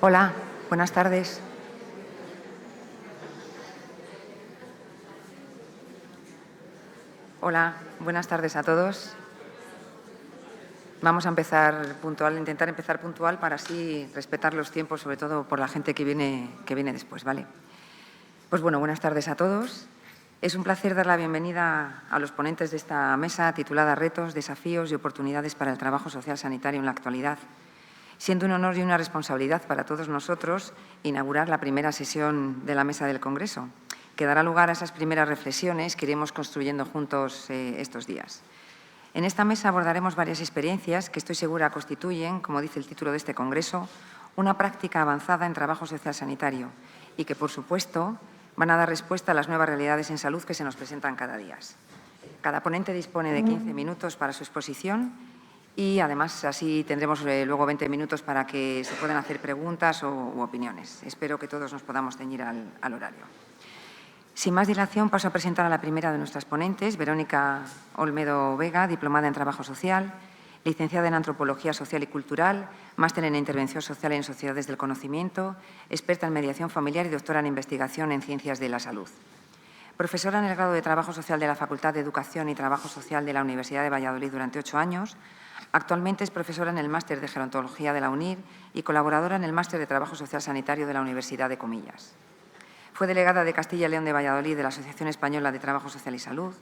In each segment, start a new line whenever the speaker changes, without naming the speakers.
Hola, buenas tardes. Hola, buenas tardes a todos. Vamos a empezar puntual, intentar empezar puntual para así respetar los tiempos, sobre todo por la gente que viene después, ¿vale? Pues bueno, buenas tardes a todos. Es un placer dar la bienvenida a los ponentes de esta mesa titulada Retos, desafíos y oportunidades para el trabajo social sanitario en la actualidad, siendo un honor y una responsabilidad para todos nosotros inaugurar la primera sesión de la Mesa del Congreso, que dará lugar a esas primeras reflexiones que iremos construyendo juntos estos días. En esta mesa abordaremos varias experiencias que estoy segura constituyen, como dice el título de este congreso, una práctica avanzada en trabajo social sanitario y que, por supuesto, van a dar respuesta a las nuevas realidades en salud que se nos presentan cada día. Cada ponente dispone de 15 minutos para su exposición y, además, así tendremos luego 20 minutos para que se puedan hacer preguntas u opiniones. Espero que todos nos podamos ceñir al horario. Sin más dilación, paso a presentar a la primera de nuestras ponentes, Verónica Olmedo Vega, diplomada en Trabajo Social, licenciada en Antropología Social y Cultural, máster en Intervención Social en Sociedades del Conocimiento, experta en Mediación Familiar y doctora en Investigación en Ciencias de la Salud. Profesora en el grado de Trabajo Social de la Facultad de Educación y Trabajo Social de la Universidad de Valladolid durante 8 años, actualmente es profesora en el máster de Gerontología de la UNIR y colaboradora en el máster de Trabajo Social Sanitario de la Universidad de Comillas. Fue delegada de Castilla y León de Valladolid de la Asociación Española de Trabajo Social y Salud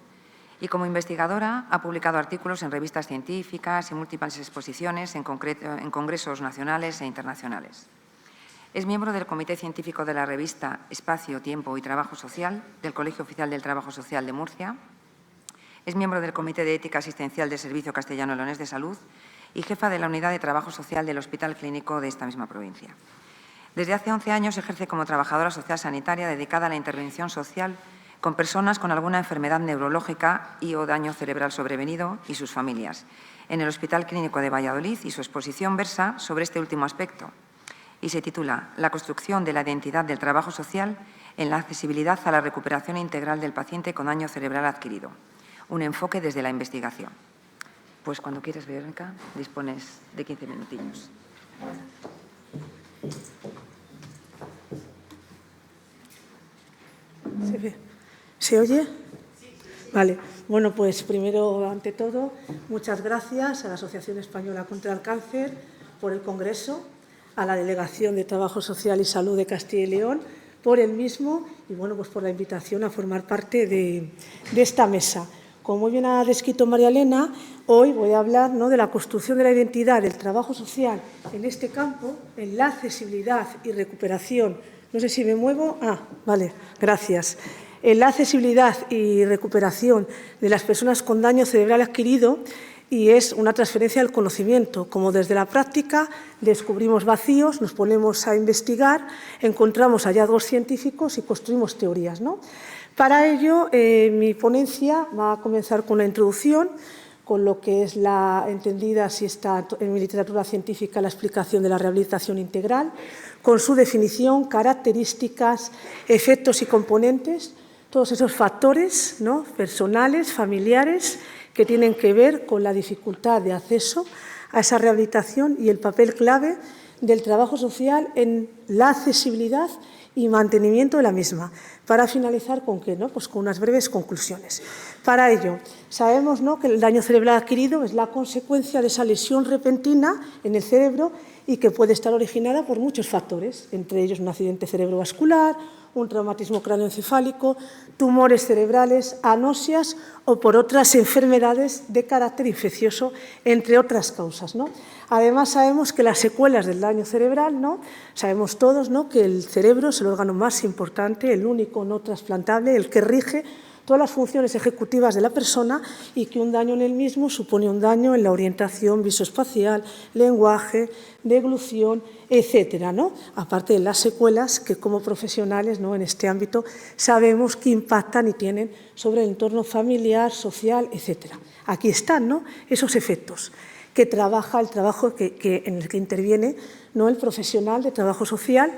y, como investigadora, ha publicado artículos en revistas científicas y múltiples exposiciones en congresos nacionales e internacionales. Es miembro del Comité Científico de la revista Espacio, Tiempo y Trabajo Social del Colegio Oficial del Trabajo Social de Murcia. Es miembro del Comité de Ética Asistencial del Servicio Castellano-Leonés de Salud y jefa de la Unidad de Trabajo Social del Hospital Clínico de esta misma provincia. Desde hace 11 años ejerce como trabajadora social sanitaria dedicada a la intervención social con personas con alguna enfermedad neurológica y o daño cerebral sobrevenido y sus familias en el Hospital Clínico de Valladolid, y su exposición versa sobre este último aspecto y se titula La construcción de la identidad del trabajo social en la accesibilidad a la recuperación integral del paciente con daño cerebral adquirido, un enfoque desde la investigación. Pues cuando quieras, Verónica, dispones de 15 minutillos.
¿Se oye? Vale. Bueno, pues primero, ante todo, muchas gracias a la Asociación Española contra el Cáncer por el Congreso, a la Delegación de Trabajo Social y Salud de Castilla y León por el mismo y, bueno, pues por la invitación a formar parte de esta mesa. Como muy bien ha descrito María Elena, hoy voy a hablar, ¿no?, de la construcción de la identidad del trabajo social en este campo, en la accesibilidad y recuperación. No sé si me muevo. Vale, gracias. En la accesibilidad y recuperación de las personas con daño cerebral adquirido, y es una transferencia del conocimiento, como desde la práctica descubrimos vacíos, nos ponemos a investigar, encontramos hallazgos científicos y construimos teorías, ¿no? Para ello, mi ponencia va a comenzar con una introducción, con lo que es la entendida, si está en mi literatura científica, la explicación de la rehabilitación integral, con su definición, características, efectos y componentes, todos esos factores, ¿no?, personales, familiares, que tienen que ver con la dificultad de acceso a esa rehabilitación y el papel clave del trabajo social en la accesibilidad y mantenimiento de la misma. Para finalizar, ¿con qué? ¿No? Pues con unas breves conclusiones. Para ello, sabemos, ¿no?, que el daño cerebral adquirido es la consecuencia de esa lesión repentina en el cerebro y que puede estar originada por muchos factores, entre ellos un accidente cerebrovascular, un traumatismo cráneoencefálico, tumores cerebrales, anosias o por otras enfermedades de carácter infeccioso, entre otras causas, ¿no? Además, sabemos que las secuelas del daño cerebral, ¿no?, sabemos todos, ¿no?, que el cerebro es el órgano más importante, el único no trasplantable, el que rige todas las funciones ejecutivas de la persona y que un daño en el mismo supone un daño en la orientación visoespacial, lenguaje, deglución, etcétera, ¿no? Aparte de las secuelas que como profesionales, ¿no?, en este ámbito sabemos que impactan y tienen sobre el entorno familiar, social, etcétera. Aquí están, ¿no?, esos efectos que trabaja el trabajo en el que interviene, ¿no?, el profesional de trabajo social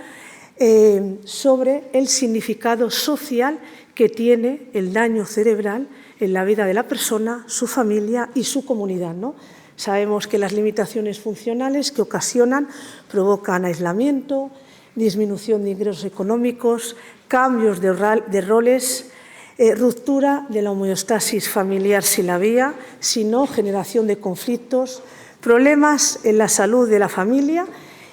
sobre el significado social que tiene el daño cerebral en la vida de la persona, su familia y su comunidad, ¿no? Sabemos que las limitaciones funcionales que ocasionan provocan aislamiento, disminución de ingresos económicos, cambios de roles, ruptura de la homeostasis familiar si la había, sino generación de conflictos, problemas en la salud de la familia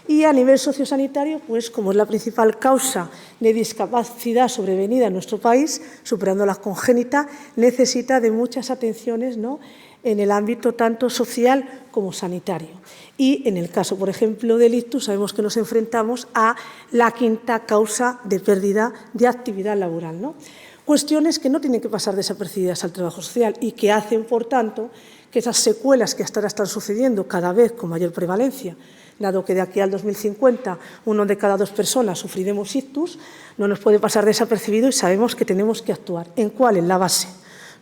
y a nivel sociosanitario, pues como es la principal causa de discapacidad sobrevenida en nuestro país, superando la congénita, necesita de muchas atenciones, ¿no?, en el ámbito tanto social como sanitario. Y en el caso, por ejemplo, del ictus, sabemos que nos enfrentamos a la quinta causa de pérdida de actividad laboral, ¿no? Cuestiones que no tienen que pasar desapercibidas al trabajo social y que hacen, por tanto, que esas secuelas que hasta ahora están sucediendo cada vez con mayor prevalencia, dado que de aquí al 2050 1 de cada 2 personas sufriremos ictus, no nos puede pasar desapercibido y sabemos que tenemos que actuar. ¿En cuál? En la base.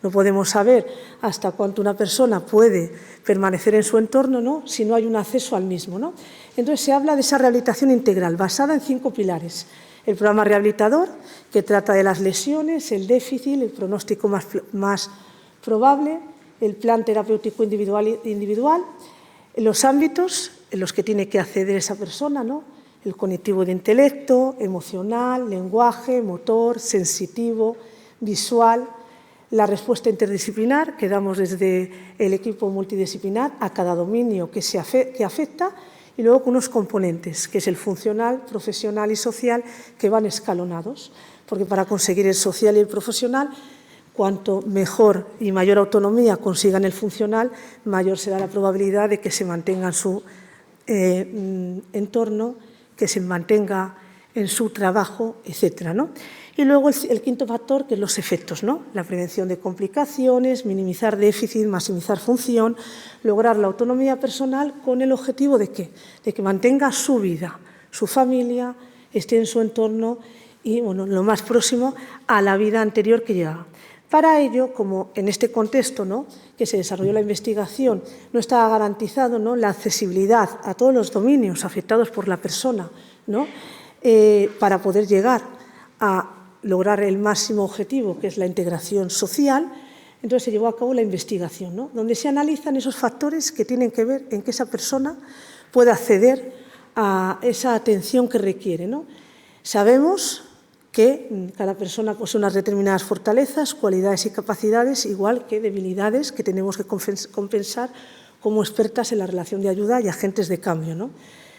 No podemos saber hasta cuánto una persona puede permanecer en su entorno, ¿no?, si no hay un acceso al mismo, ¿no? Entonces, se habla de esa rehabilitación integral basada en 5 pilares. El programa rehabilitador, que trata de las lesiones, el déficit, el pronóstico más probable, el plan terapéutico individual, los ámbitos en los que tiene que acceder esa persona, ¿no?, el cognitivo de intelecto, emocional, lenguaje, motor, sensitivo, visual, la respuesta interdisciplinar que damos desde el equipo multidisciplinar a cada dominio que afecta, y luego con unos componentes, que es el funcional, profesional y social, que van escalonados, porque para conseguir el social y el profesional, cuanto mejor y mayor autonomía consigan el funcional, mayor será la probabilidad de que se mantenga en su entorno, que se mantenga en su trabajo, etcétera, ¿no? Y luego el quinto factor, que es los efectos, ¿no? La prevención de complicaciones, minimizar déficit, maximizar función, lograr la autonomía personal con el objetivo de ¿qué? De que mantenga su vida, su familia, esté en su entorno y, bueno, lo más próximo a la vida anterior que llevaba. Para ello, como en este contexto, ¿no?, que se desarrolló la investigación, no estaba garantizado, ¿no?, la accesibilidad a todos los dominios afectados por la persona, ¿no?, para poder llegar a lograr el máximo objetivo, que es la integración social, entonces se llevó a cabo la investigación, ¿no?, donde se analizan esos factores que tienen que ver en que esa persona pueda acceder a esa atención que requiere, ¿no? Sabemos que cada persona posee unas determinadas fortalezas, cualidades y capacidades, igual que debilidades que tenemos que compensar como expertas en la relación de ayuda y agentes de cambio, ¿no?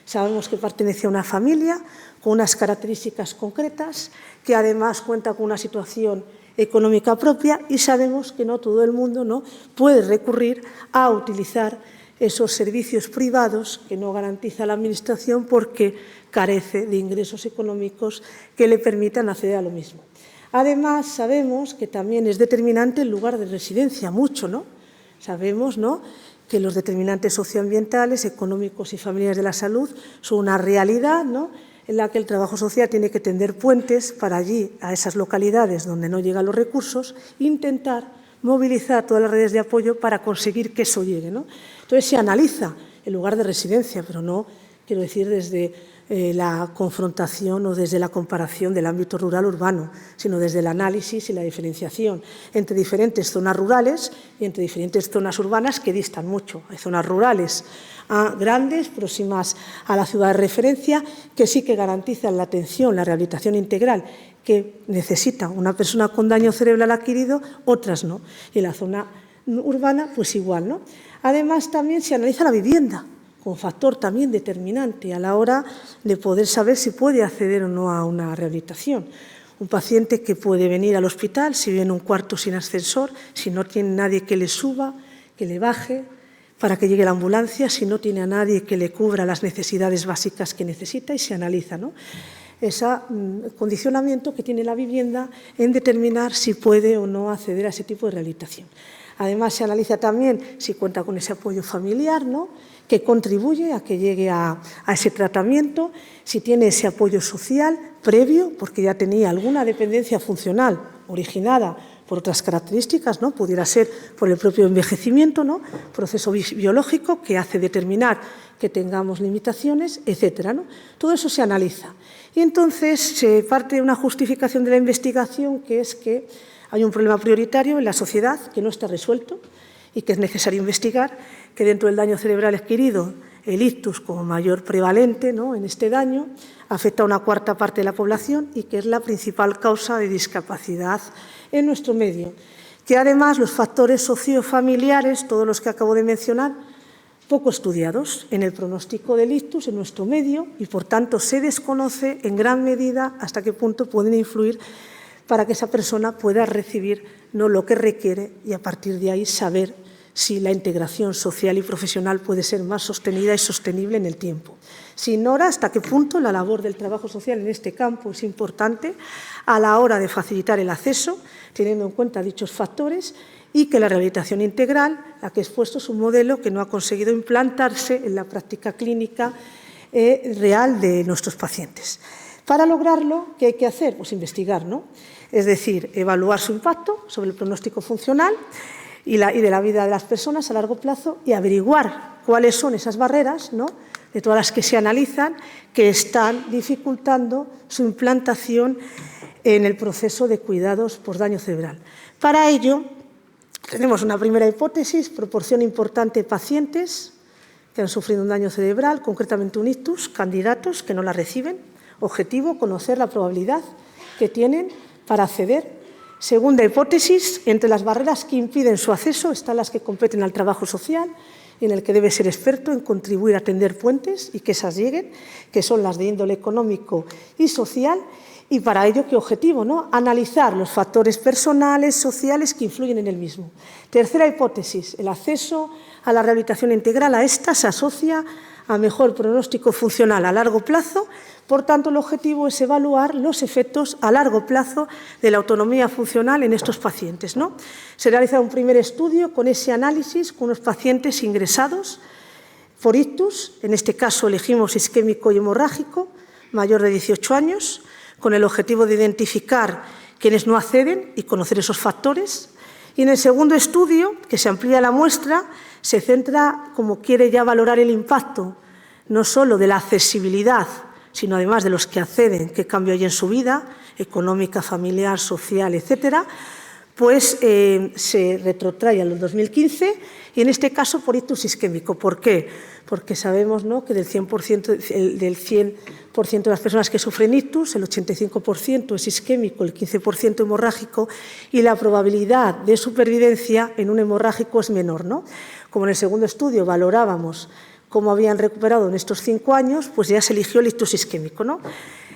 Sabemos que pertenece a una familia con unas características concretas, que además cuenta con una situación económica propia, y sabemos que no todo el mundo, ¿no?, puede recurrir a utilizar esos servicios privados que no garantiza la Administración porque carece de ingresos económicos que le permitan acceder a lo mismo. Además, sabemos que también es determinante el lugar de residencia, mucho, ¿no? Sabemos, ¿no?, que los determinantes socioambientales, económicos y familiares de la salud son una realidad, ¿no?, en la que el trabajo social tiene que tender puentes para allí, a esas localidades donde no llegan los recursos, intentar movilizar todas las redes de apoyo para conseguir que eso llegue, ¿no? Entonces, se analiza el lugar de residencia, pero no, quiero decir, desde la confrontación o desde la comparación del ámbito rural-urbano, sino desde el análisis y la diferenciación entre diferentes zonas rurales y entre diferentes zonas urbanas que distan mucho. Hay zonas rurales grandes, próximas a la ciudad de referencia, que sí que garantizan la atención, la rehabilitación integral que necesita una persona con daño cerebral adquirido, otras no. Y en la zona urbana, pues igual, ¿no? Además, también se analiza la vivienda, con factor también determinante a la hora de poder saber si puede acceder o no a una rehabilitación. Un paciente que puede venir al hospital si vive en un cuarto sin ascensor, si no tiene nadie que le suba, que le baje, para que llegue la ambulancia, si no tiene a nadie que le cubra las necesidades básicas que necesita, y se analiza, ¿no?, ese condicionamiento que tiene la vivienda en determinar si puede o no acceder a ese tipo de rehabilitación. Además, se analiza también si cuenta con ese apoyo familiar, ¿no?, que contribuye a que llegue a ese tratamiento, si tiene ese apoyo social previo, porque ya tenía alguna dependencia funcional originada por otras características, ¿no?, pudiera ser por el propio envejecimiento, ¿no?, proceso biológico que hace determinar que tengamos limitaciones, etcétera, ¿no? Todo eso se analiza. Y entonces se parte de una justificación de la investigación, que es que Hay un problema prioritario en la sociedad que no está resuelto y que es necesario investigar, que dentro del daño cerebral adquirido, el ictus como mayor prevalente, ¿no?, en este daño, afecta a una cuarta parte de la población y que es la principal causa de discapacidad en nuestro medio. Que además los factores sociofamiliares, todos los que acabo de mencionar, poco estudiados en el pronóstico del ictus en nuestro medio y, por tanto, se desconoce en gran medida hasta qué punto pueden influir para que esa persona pueda recibir no lo que requiere y, a partir de ahí, saber si la integración social y profesional puede ser más sostenida y sostenible en el tiempo. Se ignora hasta qué punto la labor del trabajo social en este campo es importante a la hora de facilitar el acceso, teniendo en cuenta dichos factores, y que la rehabilitación integral, la que he expuesto, es un modelo que no ha conseguido implantarse en la práctica clínica real de nuestros pacientes. Para lograrlo, ¿qué hay que hacer? Pues investigar, ¿no? Es decir, evaluar su impacto sobre el pronóstico funcional y de la vida de las personas a largo plazo y averiguar cuáles son esas barreras, ¿no?, de todas las que se analizan, que están dificultando su implantación en el proceso de cuidados por daño cerebral. Para ello, tenemos una primera hipótesis: proporción importante de pacientes que han sufrido un daño cerebral, concretamente un ictus, candidatos que no la reciben. Objetivo: conocer la probabilidad que tienen para acceder. Segunda hipótesis: entre las barreras que impiden su acceso están las que competen al trabajo social, en el que debe ser experto en contribuir a tender puentes y que esas lleguen, que son las de índole económico y social. Y para ello, ¿qué objetivo, no? Analizar los factores personales, sociales que influyen en el mismo. Tercera hipótesis: el acceso a la rehabilitación integral. A esta se asocia a mejor pronóstico funcional a largo plazo. Por tanto, el objetivo es evaluar los efectos a largo plazo de la autonomía funcional en estos pacientes, ¿no? Se realiza un primer estudio con ese análisis con unos pacientes ingresados por ictus. En este caso elegimos isquémico y hemorrágico, mayor de 18 años, con el objetivo de identificar quienes no acceden y conocer esos factores. Y en el segundo estudio, que se amplía la muestra, se centra, como quiere ya valorar el impacto, no solo de la accesibilidad, sino además de los que acceden, qué cambio hay en su vida, económica, familiar, social, etcétera, pues se retrotrae a los 2015 y en este caso por ictus isquémico. ¿Por qué? Porque sabemos, ¿no?, que del 100% de las personas que sufren ictus, el 85% es isquémico, el 15% hemorrágico, y la probabilidad de supervivencia en un hemorrágico es menor, ¿no? Como en el segundo estudio valorábamos cómo habían recuperado en estos 5 años, pues ya se eligió el ictus isquémico, ¿no?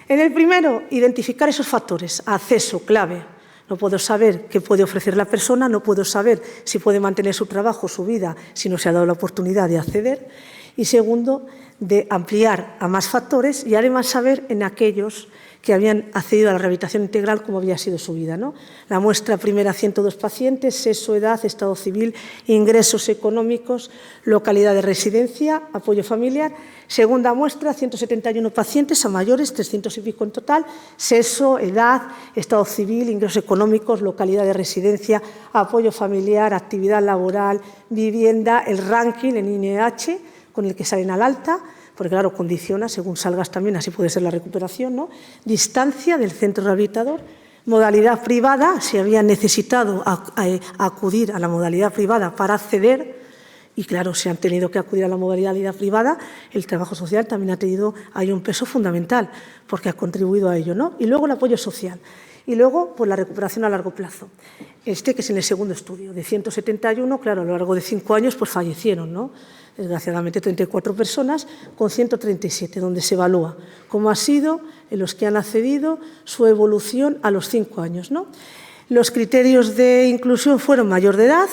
En el primero, identificar esos factores. Acceso, clave. No puedo saber qué puede ofrecer la persona, no puedo saber si puede mantener su trabajo, su vida, si no se ha dado la oportunidad de acceder. Y segundo, de ampliar a más factores y además saber en aquellos que habían accedido a la rehabilitación integral cómo había sido su vida, ¿no? La muestra primera, 102 pacientes, sexo, edad, estado civil, ingresos económicos, localidad de residencia, apoyo familiar. Segunda muestra, 171 pacientes a mayores, 300 y pico en total, sexo, edad, estado civil, ingresos económicos, localidad de residencia, apoyo familiar, actividad laboral, vivienda, el ranking en INEH con el que salen al alta, porque claro, condiciona, según salgas también, así puede ser la recuperación, ¿no? Distancia del centro rehabilitador, modalidad privada, si habían necesitado acudir a la modalidad privada para acceder, y claro, si han tenido que acudir a la modalidad privada, el trabajo social también ha tenido ahí un peso fundamental, porque ha contribuido a ello, ¿no? Y luego el apoyo social. Y luego, pues la recuperación a largo plazo. Que es en el segundo estudio. De 171, claro, a lo largo de 5 años, pues fallecieron, ¿no? Desgraciadamente, 34 personas con 137, donde se evalúa cómo ha sido en los que han accedido su evolución a los 5 años, ¿no? Los criterios de inclusión fueron mayor de edad,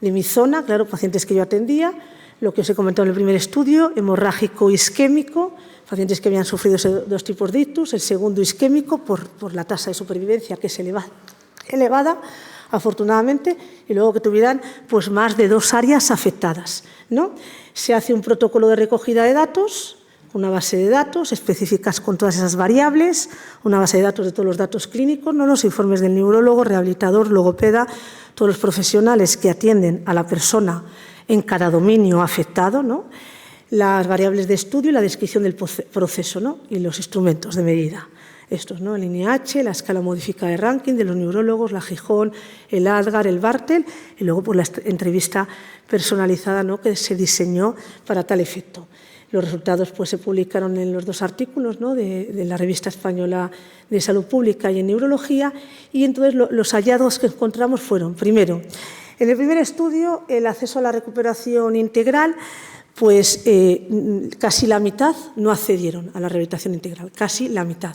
de mi zona, claro, pacientes que yo atendía, lo que os he comentado en el primer estudio, hemorrágico isquémico, pacientes que habían sufrido esos 2 tipos de ictus, el segundo isquémico por la tasa de supervivencia que es elevada, afortunadamente, y luego que tuvieran pues más de 2 áreas afectadas, ¿no? Se hace un protocolo de recogida de datos, una base de datos específicas con todas esas variables, una base de datos de todos los datos clínicos, ¿no?, los informes del neurólogo, rehabilitador, logopeda, todos los profesionales que atienden a la persona en cada dominio afectado, ¿no?, las variables de estudio y la descripción del proceso, ¿no?, y los instrumentos de medida. estos, ¿no? El INIH, la escala modificada de Rankin de los neurólogos, la Gijón, el ADGAR, el Bartel, y luego pues, la entrevista personalizada, ¿no?, que se diseñó para tal efecto. Los resultados pues, se publicaron en los 2 artículos, ¿no?, de la Revista Española de Salud Pública y en Neurología, y entonces los hallazgos que encontramos fueron, primero, en el primer estudio, el acceso a la recuperación integral, pues casi la mitad no accedieron a la rehabilitación integral, casi la mitad.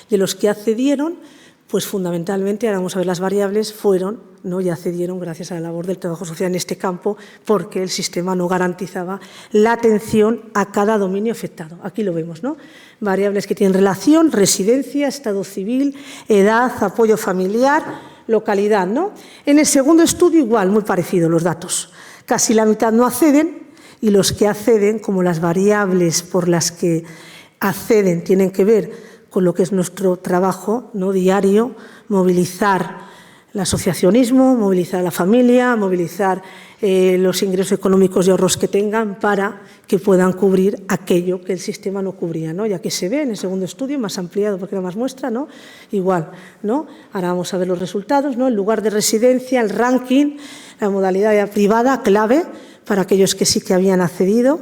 De los que accedieron, pues fundamentalmente, ahora vamos a ver las variables, fueron, ¿no?, y accedieron gracias a la labor del trabajo social en este campo, porque el sistema no garantizaba la atención a cada dominio afectado. Aquí lo vemos, ¿no? Variables que tienen relación, residencia, estado civil, edad, apoyo familiar, localidad, ¿no? En el segundo estudio igual, muy parecido los datos. Casi la mitad no acceden y los que acceden, como las variables por las que acceden tienen que ver con lo que es nuestro trabajo, ¿no?, diario, movilizar el asociacionismo, movilizar a la familia, movilizar los ingresos económicos y ahorros que tengan para que puedan cubrir aquello que el sistema no cubría, ¿no? Ya que se ve en el segundo estudio, más ampliado porque era más muestra, ¿no? Igual, ¿no? Ahora vamos a ver los resultados, ¿no? El lugar de residencia, el ranking, la modalidad privada, clave para aquellos que sí que habían accedido.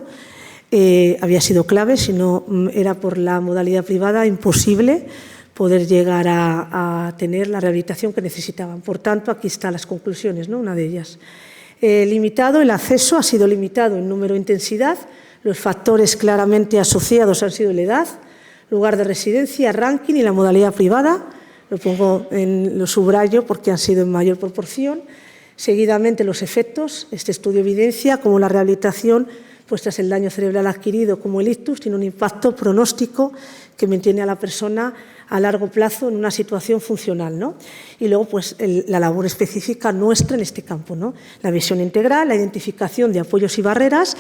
Había sido clave, si no era por la modalidad privada, imposible poder llegar a tener la rehabilitación que necesitaban. Por tanto, aquí están las conclusiones, ¿no?, una de ellas. Limitado, el acceso ha sido limitado en número e intensidad. Los factores claramente asociados han sido la edad, lugar de residencia, ranking y la modalidad privada. Lo subrayo porque han sido en mayor proporción. Seguidamente, los efectos. Este estudio evidencia cómo la rehabilitación, pues tras el daño cerebral adquirido como el ictus, tiene un impacto pronóstico que mantiene a la persona a largo plazo en una situación funcional, ¿no? Y luego, pues, la labor específica nuestra en este campo, ¿no? La visión integral, la identificación de apoyos y barreras,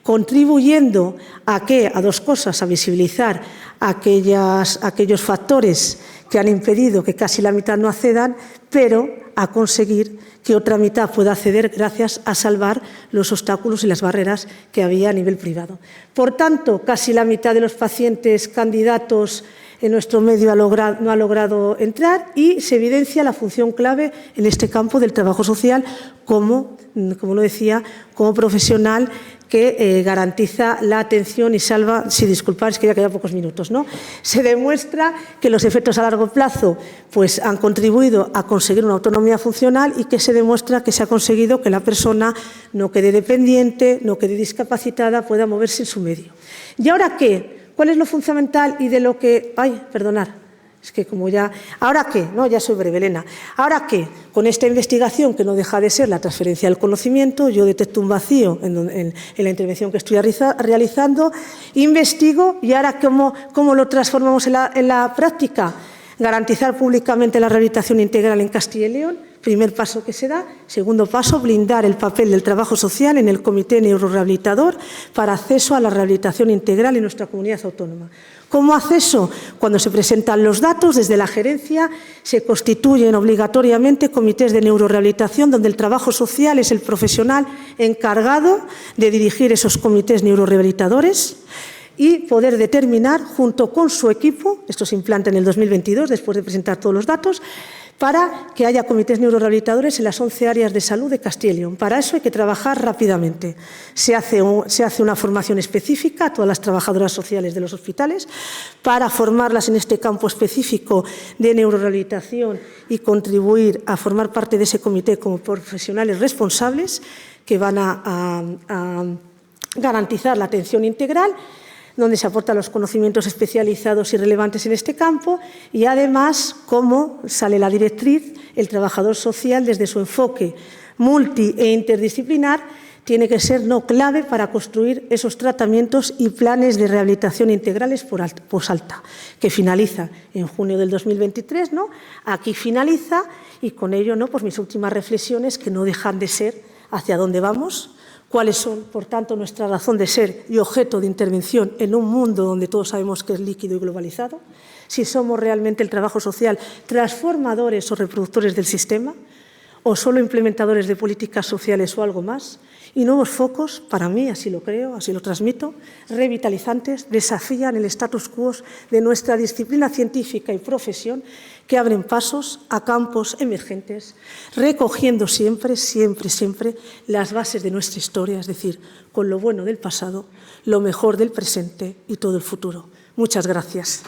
contribuyendo a 2 cosas, a visibilizar aquellos factores que han impedido que casi la mitad no accedan, pero a conseguir que otra mitad pueda acceder gracias a salvar los obstáculos y las barreras que había a nivel privado. Por tanto, casi la mitad de los pacientes candidatos en nuestro medio no ha logrado entrar y se evidencia la función clave en este campo del trabajo social como lo decía, como profesional que garantiza la atención y salva, disculpad, es que ya quedan pocos minutos, ¿no? Se demuestra que los efectos a largo plazo pues, han contribuido a conseguir una autonomía funcional y que se demuestra que se ha conseguido que la persona no quede dependiente, no quede discapacitada, pueda moverse en su medio. ¿Y ahora qué? ¿Cuál es lo fundamental y de lo que... Ay, perdonad. Es que como ya... ¿Ahora qué? No, ya soy breve, Elena. ¿Ahora qué? Con esta investigación, que no deja de ser la transferencia del conocimiento, yo detecto un vacío en la intervención que estoy realizando, investigo y ahora ¿cómo lo transformamos en la práctica? Garantizar públicamente la rehabilitación integral en Castilla y León, primer paso que se da. Segundo paso, blindar el papel del trabajo social en el Comité Neurorehabilitador para acceso a la rehabilitación integral en nuestra comunidad autónoma. ¿Cómo acceso? Cuando se presentan los datos, desde la gerencia se constituyen obligatoriamente comités de neurorehabilitación donde el trabajo social es el profesional encargado de dirigir esos comités neurorehabilitadores y poder determinar junto con su equipo, esto se implanta en el 2022 después de presentar todos los datos, para que haya comités neurorehabilitadores en las 11 áreas de salud de Castilla y León. Para eso hay que trabajar rápidamente. Se hace una formación específica a todas las trabajadoras sociales de los hospitales para formarlas en este campo específico de neurorehabilitación y contribuir a formar parte de ese comité como profesionales responsables que van a garantizar la atención integral, donde se aportan los conocimientos especializados y relevantes en este campo y, además, como sale la directriz, el trabajador social, desde su enfoque multi e interdisciplinar, tiene que ser clave para construir esos tratamientos y planes de rehabilitación integrales posalta, que finaliza en junio del 2023, ¿no? Aquí finaliza y con ello, ¿no?, pues mis últimas reflexiones, que no dejan de ser hacia dónde vamos, cuáles son, por tanto, nuestra razón de ser y objeto de intervención en un mundo donde todos sabemos que es líquido y globalizado, si somos realmente el trabajo social transformadores o reproductores del sistema, o solo implementadores de políticas sociales o algo más, y nuevos focos, para mí, así lo creo, así lo transmito, revitalizantes, desafían el status quo de nuestra disciplina científica y profesión, que abren pasos a campos emergentes, recogiendo siempre, siempre, siempre las bases de nuestra historia, es decir, con lo bueno del pasado, lo mejor del presente y todo el futuro. Muchas gracias.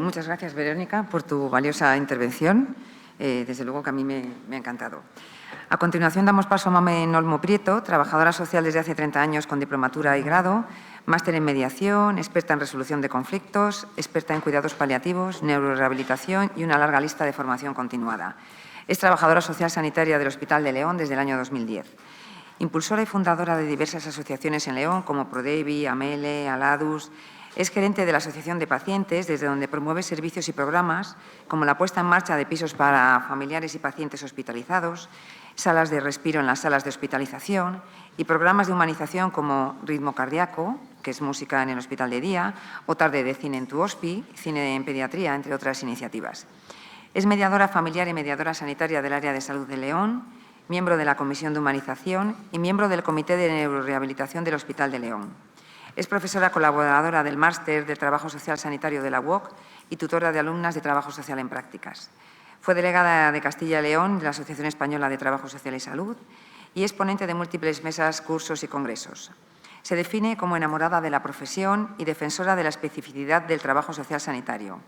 Muchas gracias, Verónica, por tu valiosa intervención. Desde luego que a mí me ha encantado. A continuación damos paso a Mamen Olmo Prieto, trabajadora social desde hace 30 años con diplomatura y grado, máster en mediación, experta en resolución de conflictos, experta en cuidados paliativos, neurorehabilitación y una larga lista de formación continuada. Es trabajadora social sanitaria del Hospital de León desde el año 2010. Impulsora y fundadora de diversas asociaciones en León como Prodevi, Amele, Aladus. Es gerente de la Asociación de Pacientes, desde donde promueve servicios y programas como la puesta en marcha de pisos para familiares y pacientes hospitalizados, salas de respiro en las salas de hospitalización y programas de humanización como Ritmo Cardíaco, que es música en el hospital de día, o Tarde de Cine en tu Hospi, cine en pediatría, entre otras iniciativas. Es mediadora familiar y mediadora sanitaria del área de salud de León, miembro de la Comisión de Humanización y miembro del Comité de Neurorehabilitación del Hospital de León. Es profesora colaboradora del Máster del Trabajo Social Sanitario de la UOC y tutora de alumnas de Trabajo Social en Prácticas. Fue delegada de Castilla y León de la Asociación Española de Trabajo Social y Salud y es ponente de múltiples mesas, cursos y congresos. Se define como enamorada de la profesión y defensora de la especificidad del trabajo social sanitario.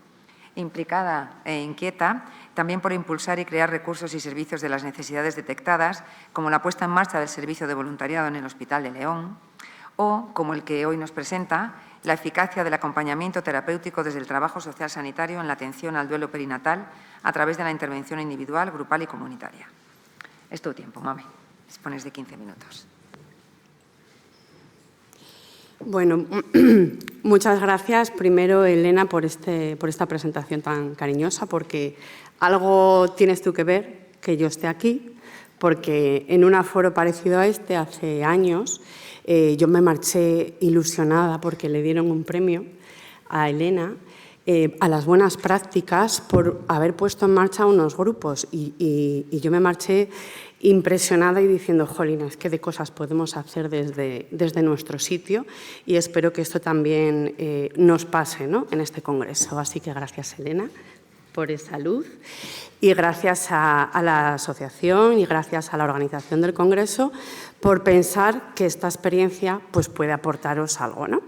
Implicada e inquieta también por impulsar y crear recursos y servicios de las necesidades detectadas, como la puesta en marcha del servicio de voluntariado en el Hospital de León, o, como el que hoy nos presenta, la eficacia del acompañamiento terapéutico desde el trabajo social sanitario en la atención al duelo perinatal a través de la intervención individual, grupal y comunitaria. Es tu tiempo, Mame. Dispones de 15 minutos.
Bueno, muchas gracias primero, Elena, por esta presentación tan cariñosa, porque algo tienes tú que ver que yo esté aquí, porque en un aforo parecido a este, hace años, yo me marché ilusionada porque le dieron un premio a Elena a las buenas prácticas por haber puesto en marcha unos grupos y yo me marché impresionada y diciendo, jolines, qué de cosas podemos hacer desde nuestro sitio y espero que esto también nos pase, ¿no?, en este congreso. Así que gracias, Elena, por esa luz y gracias a la asociación y gracias a la organización del congreso por pensar que esta experiencia pues, puede aportaros algo, ¿no?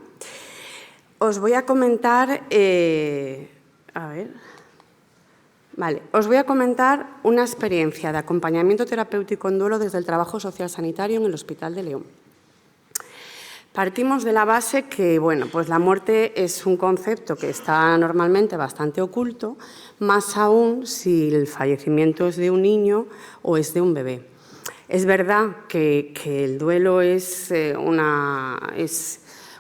Os voy a comentar, os voy a comentar una experiencia de acompañamiento terapéutico en duelo desde el trabajo social sanitario en el Hospital de León. Partimos de la base que, bueno, pues la muerte es un concepto que está normalmente bastante oculto, más aún si el fallecimiento es de un niño o es de un bebé. Es verdad que el duelo es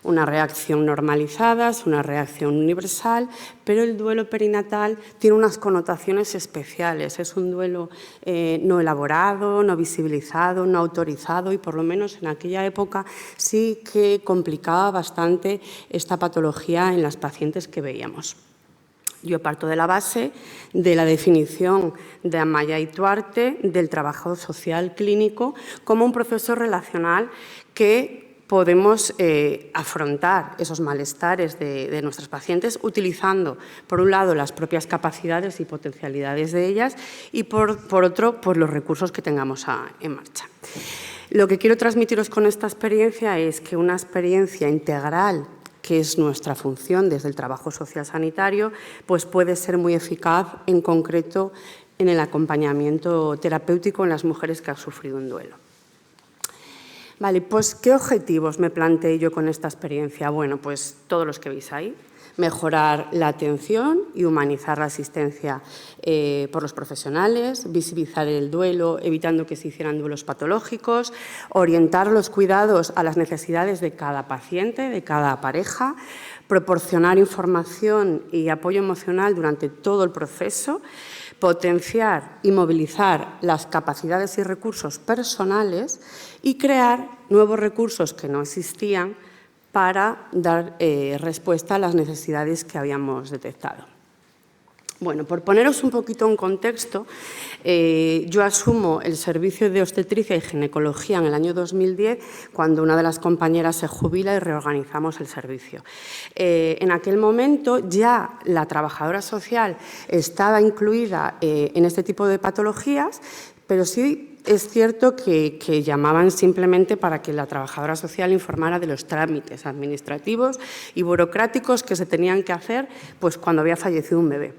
una reacción normalizada, es una reacción universal, pero el duelo perinatal tiene unas connotaciones especiales. Es un duelo no elaborado, no visibilizado, no autorizado y, por lo menos en aquella época, sí que complicaba bastante esta patología en las pacientes que veíamos. Yo parto de la base de la definición de Amaya y Tuarte del trabajo social clínico como un proceso relacional que podemos afrontar esos malestares de nuestras pacientes utilizando, por un lado, las propias capacidades y potencialidades de ellas y, por otro, pues los recursos que tengamos en marcha. Lo que quiero transmitiros con esta experiencia es que una experiencia integral, que es nuestra función desde el trabajo social sanitario, pues puede ser muy eficaz, en concreto, en el acompañamiento terapéutico en las mujeres que han sufrido un duelo. Vale, pues, ¿qué objetivos me planteé yo con esta experiencia? Bueno, pues todos los que veis ahí. Mejorar la atención y humanizar la asistencia por los profesionales, visibilizar el duelo, evitando que se hicieran duelos patológicos, orientar los cuidados a las necesidades de cada paciente, de cada pareja, proporcionar información y apoyo emocional durante todo el proceso, potenciar y movilizar las capacidades y recursos personales y crear nuevos recursos que no existían para dar respuesta a las necesidades que habíamos detectado. Bueno, por poneros un poquito en contexto, yo asumo el servicio de obstetricia y ginecología en el año 2010, cuando una de las compañeras se jubila y reorganizamos el servicio. En aquel momento ya la trabajadora social estaba incluida en este tipo de patologías, pero sí es cierto que llamaban simplemente para que la trabajadora social informara de los trámites administrativos y burocráticos que se tenían que hacer pues, cuando había fallecido un bebé.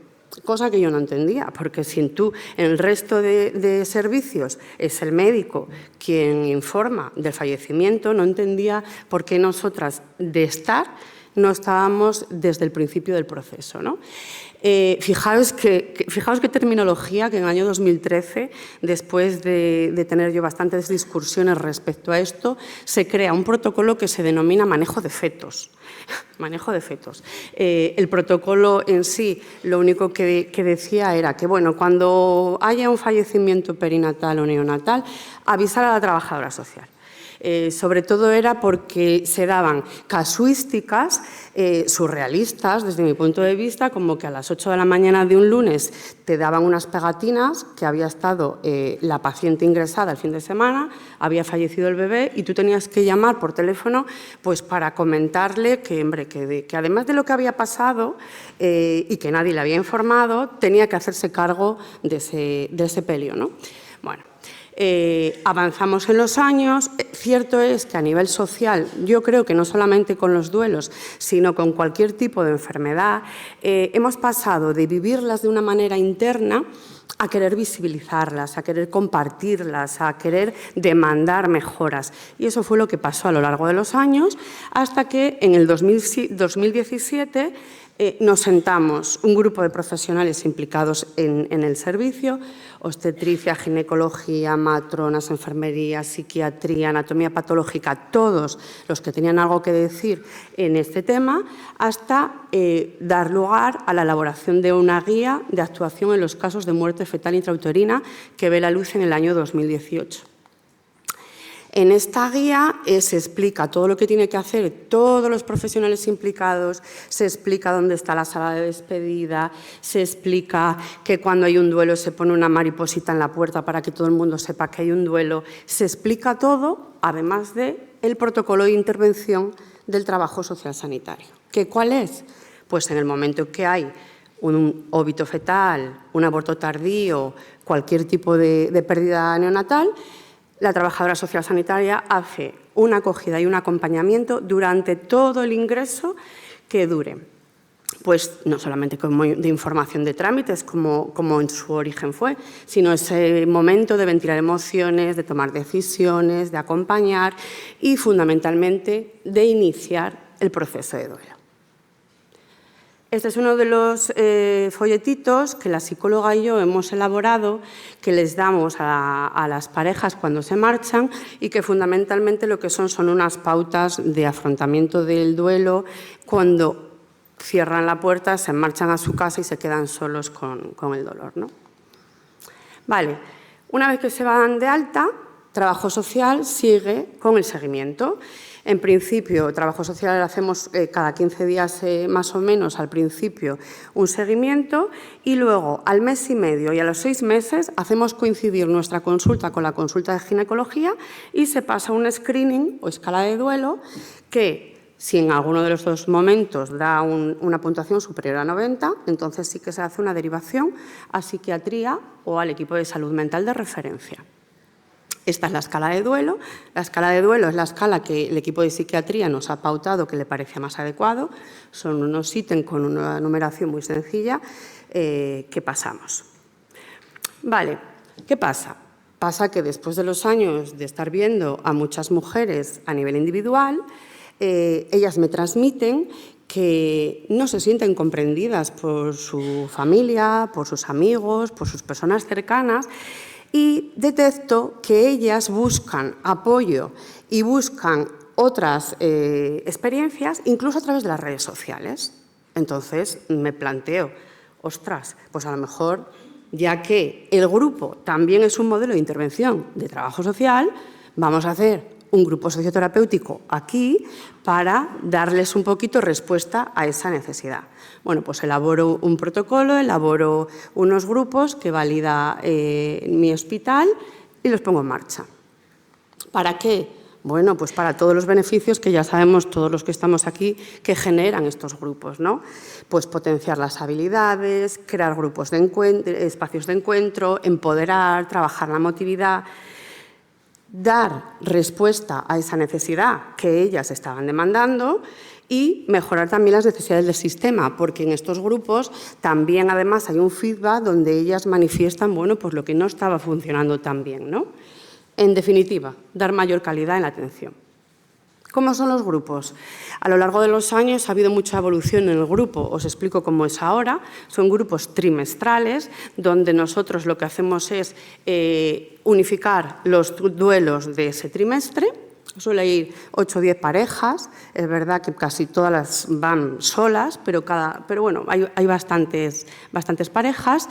Cosa que yo no entendía, porque si tú en el resto de servicios es el médico quien informa del fallecimiento, no entendía por qué nosotras de estar no estábamos desde el principio del proceso, ¿no? Fijaos qué terminología, que en el año 2013, después de tener yo bastantes discusiones respecto a esto, se crea un protocolo que se denomina manejo de fetos. Manejo de fetos. El protocolo en sí lo único que decía era que, bueno, cuando haya un fallecimiento perinatal o neonatal, avisar a la trabajadora social. Sobre todo era porque se daban casuísticas surrealistas, desde mi punto de vista, como que a las 8 de la mañana de un lunes te daban unas pegatinas que había estado la paciente ingresada el fin de semana, había fallecido el bebé y tú tenías que llamar por teléfono pues, para comentarle que, hombre, que además de lo que había pasado y que nadie le había informado, tenía que hacerse cargo de ese pelio, ¿no? Bueno. Avanzamos en los años. Cierto es que a nivel social, yo creo que no solamente con los duelos, sino con cualquier tipo de enfermedad, hemos pasado de vivirlas de una manera interna a querer visibilizarlas, a querer compartirlas, a querer demandar mejoras. Y eso fue lo que pasó a lo largo de los años, hasta que en el 2017 nos sentamos un grupo de profesionales implicados en el servicio, obstetricia, ginecología, matronas, enfermería, psiquiatría, anatomía patológica, todos los que tenían algo que decir en este tema, hasta dar lugar a la elaboración de una guía de actuación en los casos de muerte fetal intrauterina que ve la luz en el año 2018. En esta guía se explica todo lo que tiene que hacer todos los profesionales implicados, se explica dónde está la sala de despedida, se explica que cuando hay un duelo se pone una mariposita en la puerta para que todo el mundo sepa que hay un duelo. Se explica todo, además del protocolo de intervención del trabajo social sanitario. ¿Qué cuál es? Pues en el momento que hay un óbito fetal, un aborto tardío, cualquier tipo de pérdida neonatal, la trabajadora social sanitaria hace una acogida y un acompañamiento durante todo el ingreso que dure. Pues no solamente como de información de trámites, como en su origen fue, sino ese momento de ventilar emociones, de tomar decisiones, de acompañar y fundamentalmente de iniciar el proceso de duelo. Este es uno de los folletitos que la psicóloga y yo hemos elaborado, que les damos a las parejas cuando se marchan y que fundamentalmente lo que son unas pautas de afrontamiento del duelo cuando cierran la puerta, se marchan a su casa y se quedan solos con el dolor, ¿no? Vale, una vez que se van de alta, trabajo social sigue con el seguimiento. En principio, trabajo social hacemos cada 15 días más o menos al principio un seguimiento y luego al mes y medio y a los 6 meses hacemos coincidir nuestra consulta con la consulta de ginecología y se pasa un screening o escala de duelo que, si en alguno de los dos momentos da una puntuación superior a 90, entonces sí que se hace una derivación a psiquiatría o al equipo de salud mental de referencia. Esta es la escala de duelo. La escala de duelo es la escala que el equipo de psiquiatría nos ha pautado que le parece más adecuado. Son unos ítems con una numeración muy sencilla que pasamos. Vale, ¿qué pasa? Pasa que después de los años de estar viendo a muchas mujeres a nivel individual, ellas me transmiten que no se sienten comprendidas por su familia, por sus amigos, por sus personas cercanas. Y detecto que ellas buscan apoyo y buscan otras experiencias, incluso a través de las redes sociales. Entonces me planteo, ostras, pues a lo mejor ya que el grupo también es un modelo de intervención de trabajo social, vamos a hacer un grupo socioterapéutico aquí para darles un poquito respuesta a esa necesidad. Bueno, pues elaboro un protocolo, elaboro unos grupos que valida mi hospital y los pongo en marcha. ¿Para qué? Bueno, pues para todos los beneficios que ya sabemos todos los que estamos aquí que generan estos grupos, ¿no? Pues potenciar las habilidades, crear grupos de encuentro, espacios de encuentro, empoderar, trabajar la motilidad, dar respuesta a esa necesidad que ellas estaban demandando y mejorar también las necesidades del sistema, porque en estos grupos también además hay un feedback donde ellas manifiestan, bueno, pues lo que no estaba funcionando tan bien, ¿no? En definitiva, dar mayor calidad en la atención. ¿Cómo son los grupos? A lo largo de los años ha habido mucha evolución en el grupo. Os explico cómo es ahora. Son grupos trimestrales, donde nosotros lo que hacemos es unificar los duelos de ese trimestre. Suele ir 8 o 10 parejas. Es verdad que casi todas las van solas, pero bueno, hay bastantes parejas.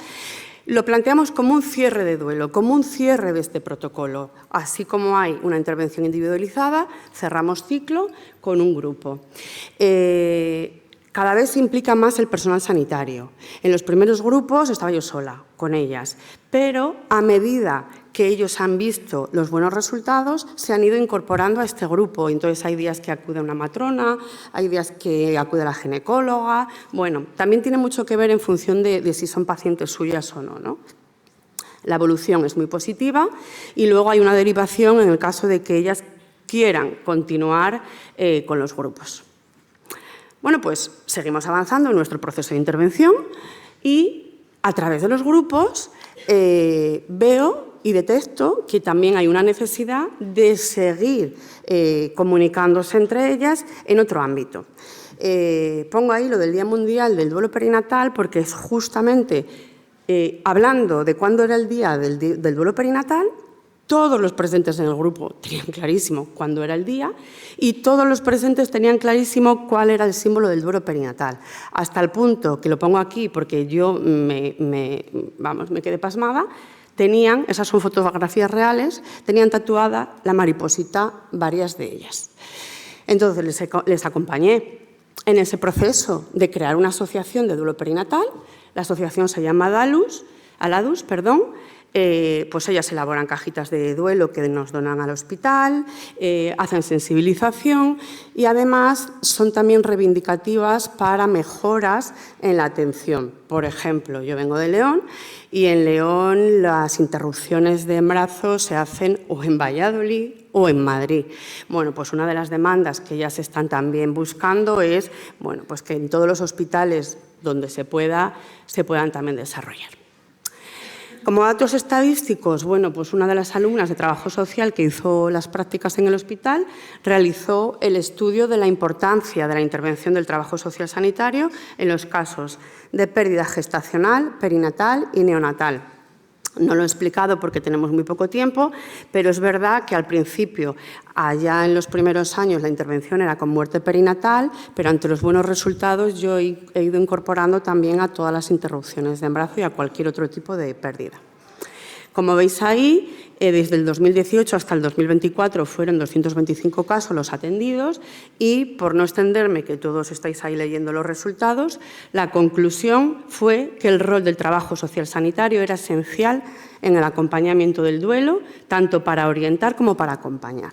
Lo planteamos como un cierre de duelo, como un cierre de este protocolo. Así como hay una intervención individualizada, cerramos ciclo con un grupo. Cada vez se implica más el personal sanitario. En los primeros grupos estaba yo sola con ellas, pero a medida que ellos han visto los buenos resultados, se han ido incorporando a este grupo. Entonces, hay días que acude una matrona, hay días que acude la ginecóloga. Bueno, también tiene mucho que ver en función de si son pacientes suyas o no, ¿no? La evolución es muy positiva y luego hay una derivación en el caso de que ellas quieran continuar con los grupos. Bueno, pues seguimos avanzando en nuestro proceso de intervención y a través de los grupos veo y detecto que también hay una necesidad de seguir comunicándose entre ellas en otro ámbito. Pongo ahí lo del Día Mundial del Duelo Perinatal porque es justamente hablando de cuándo era el día del duelo perinatal. Todos los presentes en el grupo tenían clarísimo cuándo era el día y todos los presentes tenían clarísimo cuál era el símbolo del duelo perinatal. Hasta el punto, que lo pongo aquí porque yo me quedé pasmada, esas son fotografías reales, tenían tatuada la mariposita varias de ellas. Entonces les acompañé en ese proceso de crear una asociación de duelo perinatal. La asociación se llama Aladus, pues ellas elaboran cajitas de duelo que nos donan al hospital, hacen sensibilización y además son también reivindicativas para mejoras en la atención. Por ejemplo, yo vengo de León y en León las interrupciones de embarazo se hacen o en Valladolid o en Madrid. Bueno, pues una de las demandas que ellas están también buscando es, bueno, pues que en todos los hospitales donde se puedan también desarrollar. Como datos estadísticos, bueno, pues una de las alumnas de trabajo social que hizo las prácticas en el hospital realizó el estudio de la importancia de la intervención del trabajo social sanitario en los casos de pérdida gestacional, perinatal y neonatal. No lo he explicado porque tenemos muy poco tiempo, pero es verdad que al principio, allá en los primeros años, la intervención era con muerte perinatal, pero ante los buenos resultados yo he ido incorporando también a todas las interrupciones de embarazo y a cualquier otro tipo de pérdida. Como veis ahí, desde el 2018 hasta el 2024 fueron 225 casos los atendidos y, por no extenderme, que todos estáis ahí leyendo los resultados, la conclusión fue que el rol del trabajo social sanitario era esencial en el acompañamiento del duelo, tanto para orientar como para acompañar.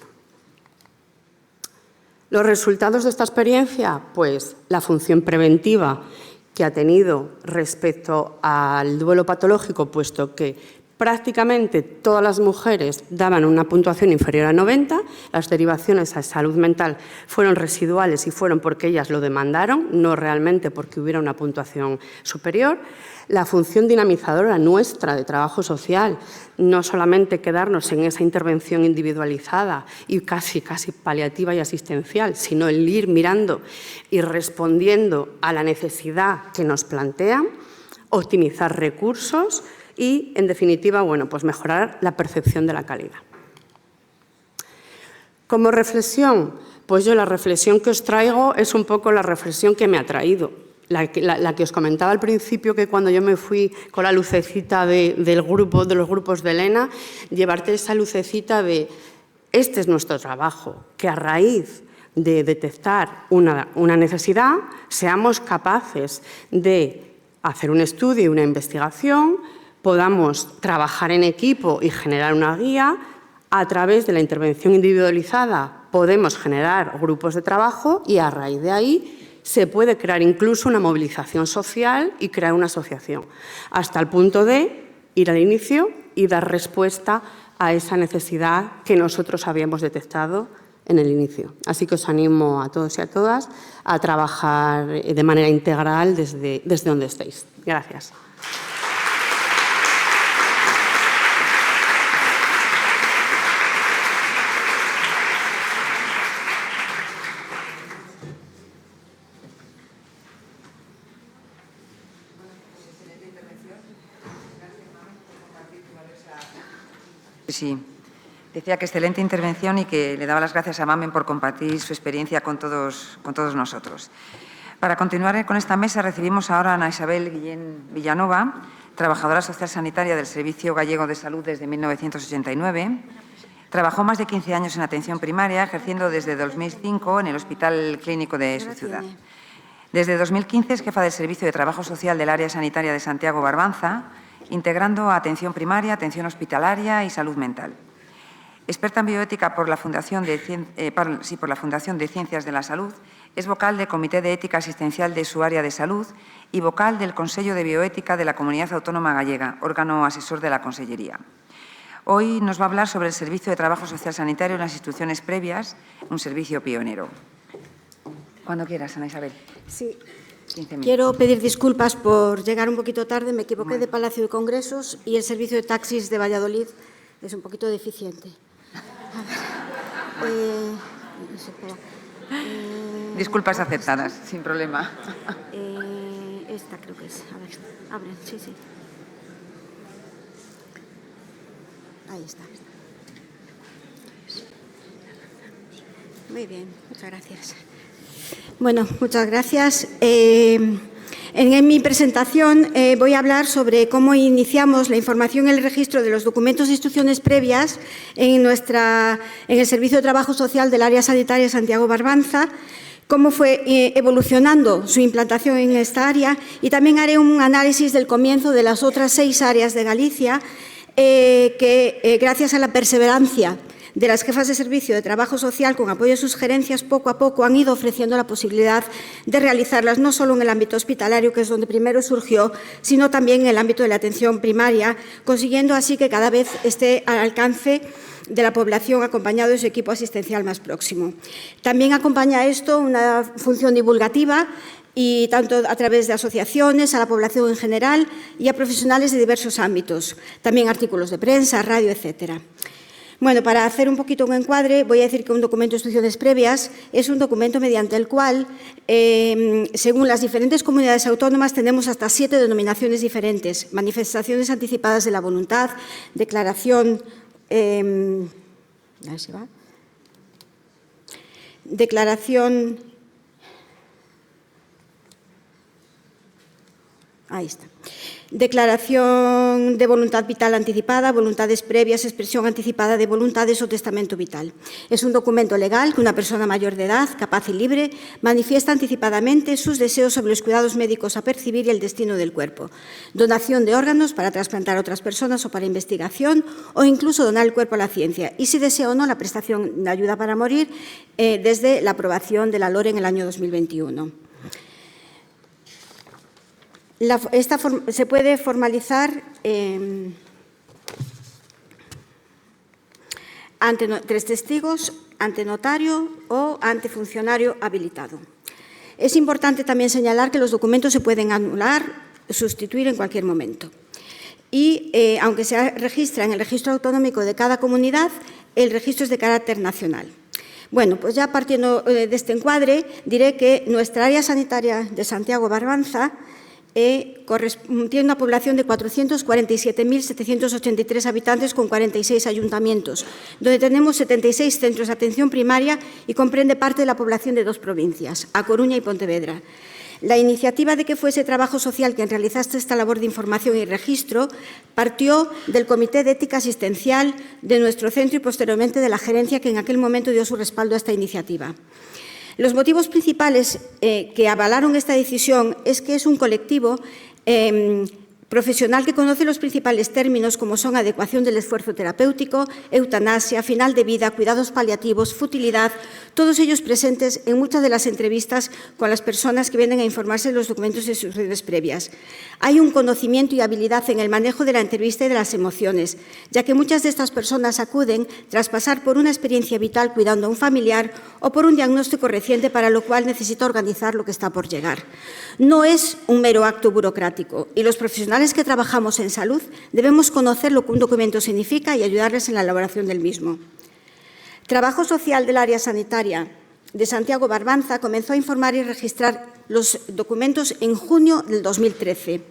¿Los resultados de esta experiencia? Pues la función preventiva que ha tenido respecto al duelo patológico, puesto que prácticamente todas las mujeres daban una puntuación inferior a 90, las derivaciones a salud mental fueron residuales y fueron porque ellas lo demandaron, no realmente porque hubiera una puntuación superior. La función dinamizadora nuestra de trabajo social, no solamente quedarnos en esa intervención individualizada y casi paliativa y asistencial, sino el ir mirando y respondiendo a la necesidad que nos plantean, optimizar recursos y, en definitiva, bueno, pues mejorar la percepción de la calidad. Como reflexión, pues yo la reflexión que os traigo es un poco la reflexión que me ha traído. la que os comentaba al principio, que cuando yo me fui con la lucecita de los grupos de Elena, llevarte esa lucecita de este es nuestro trabajo, que a raíz de detectar una necesidad seamos capaces de hacer un estudio y una investigación, podamos trabajar en equipo y generar una guía. A través de la intervención individualizada podemos generar grupos de trabajo y a raíz de ahí se puede crear incluso una movilización social y crear una asociación, hasta el punto de ir al inicio y dar respuesta a esa necesidad que nosotros habíamos detectado en el inicio. Así que os animo a todos y a todas a trabajar de manera integral desde donde estéis. Gracias.
Sí, decía que excelente intervención y que le daba las gracias a Mamen por compartir su experiencia con todos nosotros. Para continuar con esta mesa recibimos ahora a Ana Isabel Guillén Villanova, trabajadora social sanitaria del Servicio Gallego de Salud desde 1989. Trabajó más de 15 años en atención primaria, ejerciendo desde 2005 en el Hospital Clínico de su ciudad. Desde 2015 es jefa del Servicio de Trabajo Social del Área Sanitaria de Santiago Barbanza, integrando atención primaria, atención hospitalaria y salud mental. Experta en bioética por la Fundación de Ciencias de la Salud, es vocal del Comité de Ética Asistencial de su área de salud y vocal del Consejo de Bioética de la Comunidad Autónoma Gallega, órgano asesor de la Consellería. Hoy nos va a hablar sobre el Servicio de Trabajo Social Sanitario en las instituciones previas, un servicio pionero. Cuando quieras, Ana Isabel.
Sí. Quiero pedir disculpas por llegar un poquito tarde. Me equivoqué de Palacio de Congresos y el servicio de taxis de Valladolid es un poquito deficiente.
Disculpas aceptadas, sin problema.
Esta creo que es. A ver, abre, sí. Ahí está. Muy bien, muchas gracias. Bueno, muchas gracias. En mi presentación voy a hablar sobre cómo iniciamos la información en el registro de los documentos de instrucciones previas en el Servicio de Trabajo Social del Área Sanitaria Santiago Barbanza, cómo fue evolucionando su implantación en esta área, y también haré un análisis del comienzo de las otras 6 áreas de Galicia que, gracias a la perseverancia de las jefas de servicio de trabajo social, con apoyo de sus gerencias, poco a poco han ido ofreciendo la posibilidad de realizarlas no solo en el ámbito hospitalario, que es donde primero surgió, sino también en el ámbito de la atención primaria, consiguiendo así que cada vez esté al alcance de la población, acompañado de su equipo asistencial más próximo. También acompaña a esto una función divulgativa, y tanto a través de asociaciones, a la población en general y a profesionales de diversos ámbitos, también artículos de prensa, radio, etcétera. Bueno, para hacer un poquito un encuadre, voy a decir que un documento de instrucciones previas es un documento mediante el cual, según las diferentes comunidades autónomas, tenemos hasta 7 denominaciones diferentes: manifestaciones anticipadas de la voluntad, declaración, ahí está. Declaración de voluntad vital anticipada, voluntades previas, expresión anticipada de voluntades o testamento vital. Es un documento legal que una persona mayor de edad, capaz y libre, manifiesta anticipadamente sus deseos sobre los cuidados médicos a percibir y el destino del cuerpo. Donación de órganos para trasplantar a otras personas o para investigación, o incluso donar el cuerpo a la ciencia. Y si desea o no, la prestación de ayuda para morir desde la aprobación de la LORE en el año 2021. Esta se puede formalizar ante 3 testigos, ante notario o ante funcionario habilitado. Es importante también señalar que los documentos se pueden anular, sustituir en cualquier momento. Y, aunque se registra en el registro autonómico de cada comunidad, el registro es de carácter nacional. Bueno, pues ya partiendo de este encuadre, diré que nuestra área sanitaria de Santiago Barbanza tiene una población de 447.783 habitantes con 46 ayuntamientos, donde tenemos 76 centros de atención primaria y comprende parte de la población de 2 provincias, A Coruña y Pontevedra. La iniciativa de que fuese Trabajo Social quien realizase esta labor de información y registro partió del Comité de Ética Asistencial de nuestro centro y posteriormente de la gerencia que en aquel momento dio su respaldo a esta iniciativa. Los motivos principales que avalaron esta decisión es que es un colectivo profesional que conoce los principales términos como son adecuación del esfuerzo terapéutico, eutanasia, final de vida, cuidados paliativos, futilidad, todos ellos presentes en muchas de las entrevistas con las personas que vienen a informarse de los documentos de instrucciones previas. Hay un conocimiento y habilidad en el manejo de la entrevista y de las emociones, ya que muchas de estas personas acuden tras pasar por una experiencia vital cuidando a un familiar o por un diagnóstico reciente para lo cual necesita organizar lo que está por llegar. No es un mero acto burocrático y los profesionales que trabajamos en salud debemos conocer lo que un documento significa y ayudarles en la elaboración del mismo. Trabajo Social del Área Sanitaria de Santiago Barbanza comenzó a informar y registrar los documentos en junio del 2013.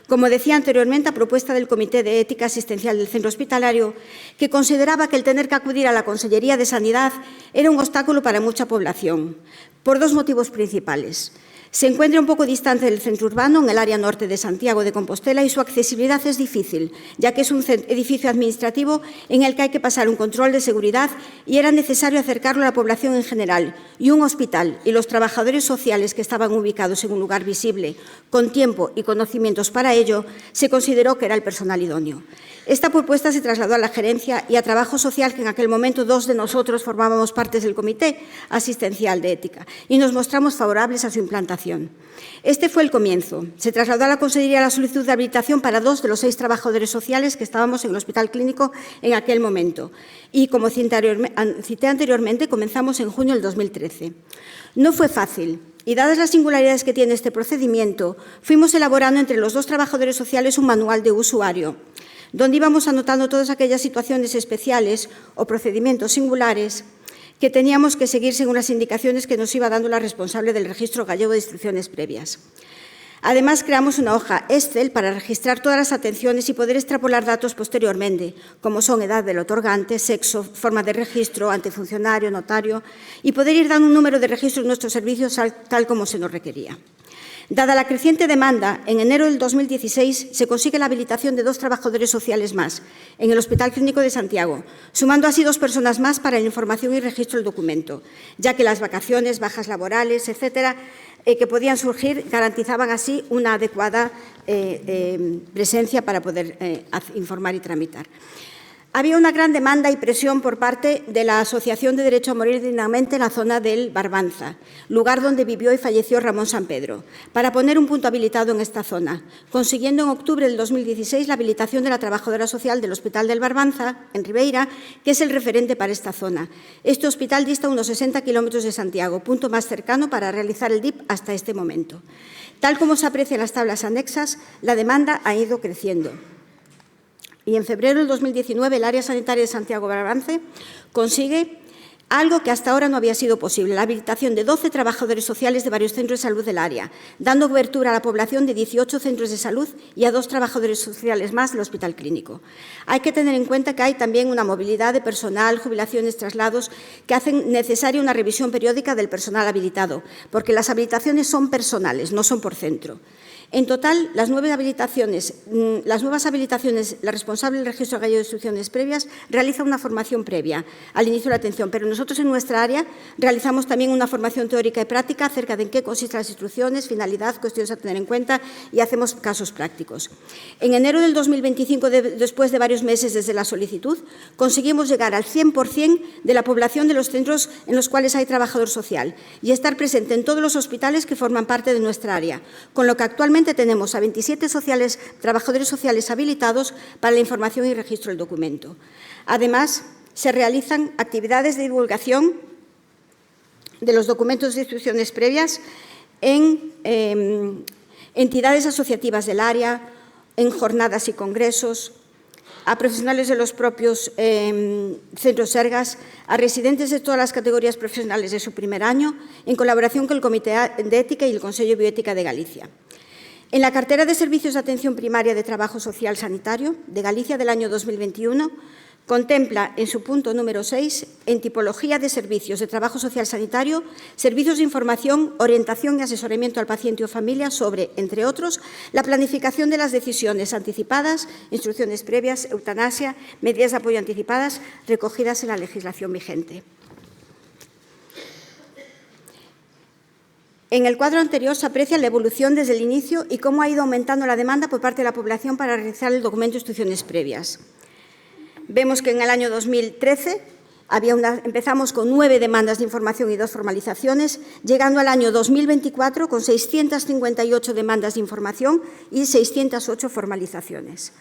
Como decía anteriormente, a propuesta del Comité de Ética Asistencial del Centro Hospitalario, que consideraba que el tener que acudir a la Consellería de Sanidad era un obstáculo para mucha población, por dos motivos principales. Se encuentra un poco distante del centro urbano, en el área norte de Santiago de Compostela, y su accesibilidad es difícil, ya que es un edificio administrativo en el que hay que pasar un control de seguridad y era necesario acercarlo a la población en general. Y un hospital y los trabajadores sociales que estaban ubicados en un lugar visible, con tiempo y conocimientos para ello, se consideró que era el personal idóneo. Esta propuesta se trasladó a la gerencia y a Trabajo Social, que en aquel momento dos de nosotros formábamos parte del Comité Asistencial de Ética y nos mostramos favorables a su implantación. Este fue el comienzo. Se trasladó a la Consellería la solicitud de habilitación para 2 de los 6 trabajadores sociales que estábamos en el Hospital Clínico en aquel momento. Y, como cité anteriormente, comenzamos en junio del 2013. No fue fácil. Y dadas las singularidades que tiene este procedimiento, fuimos elaborando entre los 2 trabajadores sociales un manual de usuario, donde íbamos anotando todas aquellas situaciones especiales o procedimientos singulares que teníamos que seguir según las indicaciones que nos iba dando la responsable del Registro Gallego de Instrucciones Previas. Además, creamos una hoja Excel para registrar todas las atenciones y poder extrapolar datos posteriormente, como son edad del otorgante, sexo, forma de registro, antefuncionario, notario, y poder ir dando un número de registros en nuestros servicios tal como se nos requería. Dada la creciente demanda, en enero del 2016 se consigue la habilitación de 2 trabajadores sociales más en el Hospital Clínico de Santiago, sumando así 2 personas más para la información y registro del documento, ya que las vacaciones, bajas laborales, etcétera, que podían surgir garantizaban así una adecuada presencia para poder informar y tramitar. Había una gran demanda y presión por parte de la Asociación de Derecho a Morir Dignamente en la zona del Barbanza, lugar donde vivió y falleció Ramón Sampedro, para poner un punto habilitado en esta zona, consiguiendo en octubre del 2016 la habilitación de la trabajadora social del Hospital del Barbanza, en Ribeira, que es el referente para esta zona. Este hospital dista unos 60 kilómetros de Santiago, punto más cercano para realizar el DIP hasta este momento. Tal como se aprecia en las tablas anexas, la demanda ha ido creciendo. Y en febrero del 2019 el Área Sanitaria de Santiago Barbanza consigue algo que hasta ahora no había sido posible, la habilitación de 12 trabajadores sociales de varios centros de salud del área, dando cobertura a la población de 18 centros de salud y a 2 trabajadores sociales más del Hospital Clínico. Hay que tener en cuenta que hay también una movilidad de personal, jubilaciones, traslados, que hacen necesaria una revisión periódica del personal habilitado, porque las habilitaciones son personales, no son por centro. En total, las nuevas habilitaciones, la responsable del Registro Gallego de Instrucciones Previas realiza una formación previa al inicio de la atención, pero nosotros en nuestra área realizamos también una formación teórica y práctica acerca de en qué consisten las instrucciones, finalidad, cuestiones a tener en cuenta y hacemos casos prácticos. En enero del 2025, después de varios meses desde la solicitud, conseguimos llegar al 100% de la población de los centros en los cuales hay trabajador social y estar presente en todos los hospitales que forman parte de nuestra área, con lo que actualmente tenemos a 27 trabajadores sociales habilitados para la información y registro del documento. Además, se realizan actividades de divulgación de los documentos de instrucciones previas en entidades asociativas del área, en jornadas y congresos, a profesionales de los propios centros Sergas, a residentes de todas las categorías profesionales de su primer año, en colaboración con el Comité de Ética y el Consejo de Bioética de Galicia. En la cartera de Servicios de Atención Primaria de Trabajo Social Sanitario de Galicia del año 2021 Contempla, en su punto número 6, en tipología de servicios de trabajo social sanitario, servicios de información, orientación y asesoramiento al paciente o familia sobre, entre otros, la planificación de las decisiones anticipadas, instrucciones previas, eutanasia, medidas de apoyo anticipadas recogidas en la legislación vigente. En el cuadro anterior se aprecia la evolución desde el inicio y cómo ha ido aumentando la demanda por parte de la población para realizar el documento de instrucciones previas. Vemos que en el año 2013 empezamos con 9 demandas de información y 2 formalizaciones, llegando al año 2024 con 658 demandas de información y 608 formalizaciones.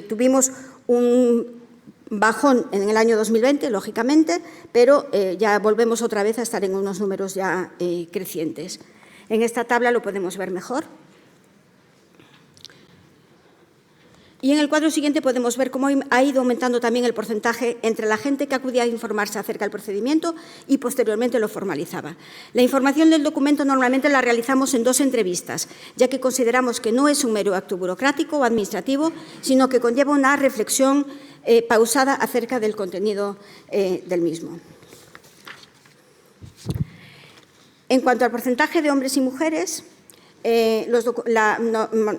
Tuvimos un bajón en el año 2020, lógicamente, pero ya volvemos otra vez a estar en unos números ya crecientes. En esta tabla lo podemos ver mejor. Y en el cuadro siguiente podemos ver cómo ha ido aumentando también el porcentaje entre la gente que acudía a informarse acerca del procedimiento y posteriormente lo formalizaba. La información del documento normalmente la realizamos en 2 entrevistas, ya que consideramos que no es un mero acto burocrático o administrativo, sino que conlleva una reflexión pausada acerca del contenido del mismo. En cuanto al porcentaje de hombres y mujeres,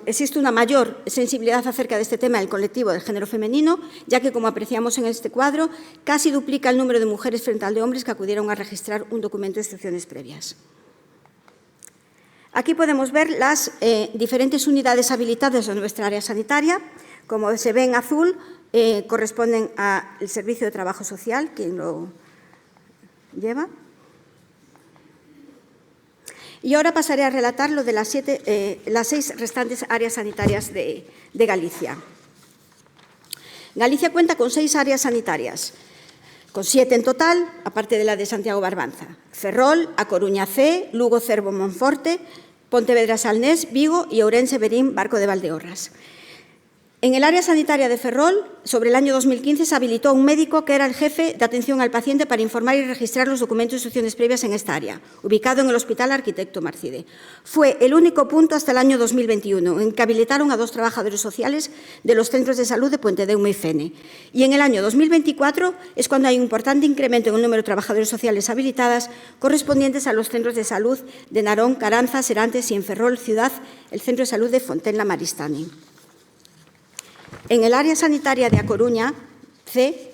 existe una mayor sensibilidad acerca de este tema del colectivo del género femenino, ya que, como apreciamos en este cuadro, casi duplica el número de mujeres frente al de hombres que acudieron a registrar un documento de instrucciones previas. Aquí podemos ver las diferentes unidades habilitadas en nuestra área sanitaria. Como se ve en azul, corresponden al Servicio de Trabajo Social, quien lo lleva. Y ahora pasaré a relatar lo de las 6 restantes áreas sanitarias de Galicia. Galicia cuenta con 6 áreas sanitarias, con 7 en total, aparte de la de Santiago Barbanza: Ferrol, A Coruña C, Lugo, Cervo, Monforte, Pontevedra, Salnés, Vigo y Ourense, Verín, Barco de Valdeorras. En el área sanitaria de Ferrol, sobre el año 2015, se habilitó a un médico que era el jefe de atención al paciente para informar y registrar los documentos de instrucciones previas en esta área, ubicado en el Hospital Arquitecto Marcide. Fue el único punto hasta el año 2021 en que habilitaron a 2 trabajadores sociales de los centros de salud de Puentedeume y Fene. Y en el año 2024 es cuando hay un importante incremento en el número de trabajadores sociales habilitadas correspondientes a los centros de salud de Narón, Caranza, Serantes y en Ferrol Ciudad, el Centro de Salud de Fontenla Maristani. En el área sanitaria de A Coruña C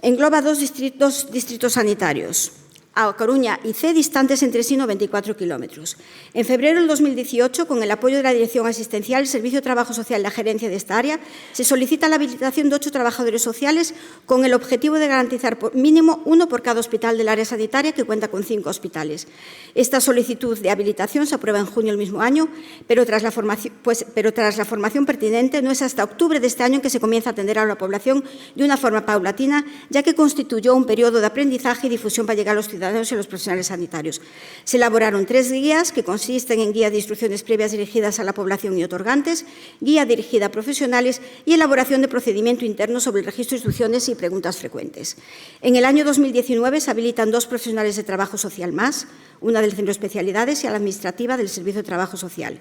engloba 2 distritos sanitarios, A Coruña y C, distantes entre sí 94 kilómetros. En febrero del 2018, con el apoyo de la Dirección Asistencial, el Servicio de Trabajo Social y la gerencia de esta área, se solicita la habilitación de 8 trabajadores sociales con el objetivo de garantizar mínimo 1 por cada hospital del área sanitaria, que cuenta con 5 hospitales. Esta solicitud de habilitación se aprueba en junio del mismo año, pero tras la formación pertinente no es hasta octubre de este año en que se comienza a atender a la población de una forma paulatina, ya que constituyó un periodo de aprendizaje y difusión para llegar a los ciudadanos y a los profesionales sanitarios. Se elaboraron 3 guías que consisten en guía de instrucciones previas dirigidas a la población y otorgantes, guía dirigida a profesionales y elaboración de procedimiento interno sobre el registro de instrucciones y preguntas frecuentes. En el año 2019 se habilitan 2 profesionales de trabajo social más, una del Centro de Especialidades y a la administrativa del Servicio de Trabajo Social.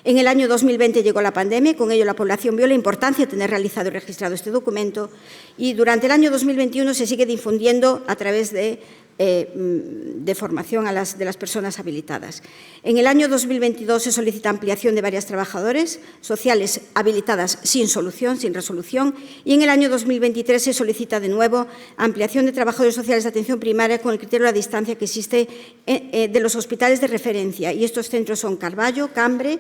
En el año 2020 llegó la pandemia y con ello la población vio la importancia de tener realizado y registrado este documento, y durante el año 2021 se sigue difundiendo a través de formación de las personas habilitadas. En el año 2022 se solicita ampliación de varias trabajadores sociales habilitadas sin solución, sin resolución, y en el año 2023 se solicita de nuevo ampliación de trabajadores sociales de atención primaria con el criterio de la distancia que existe de los hospitales de referencia, y estos centros son Carballo, Cambre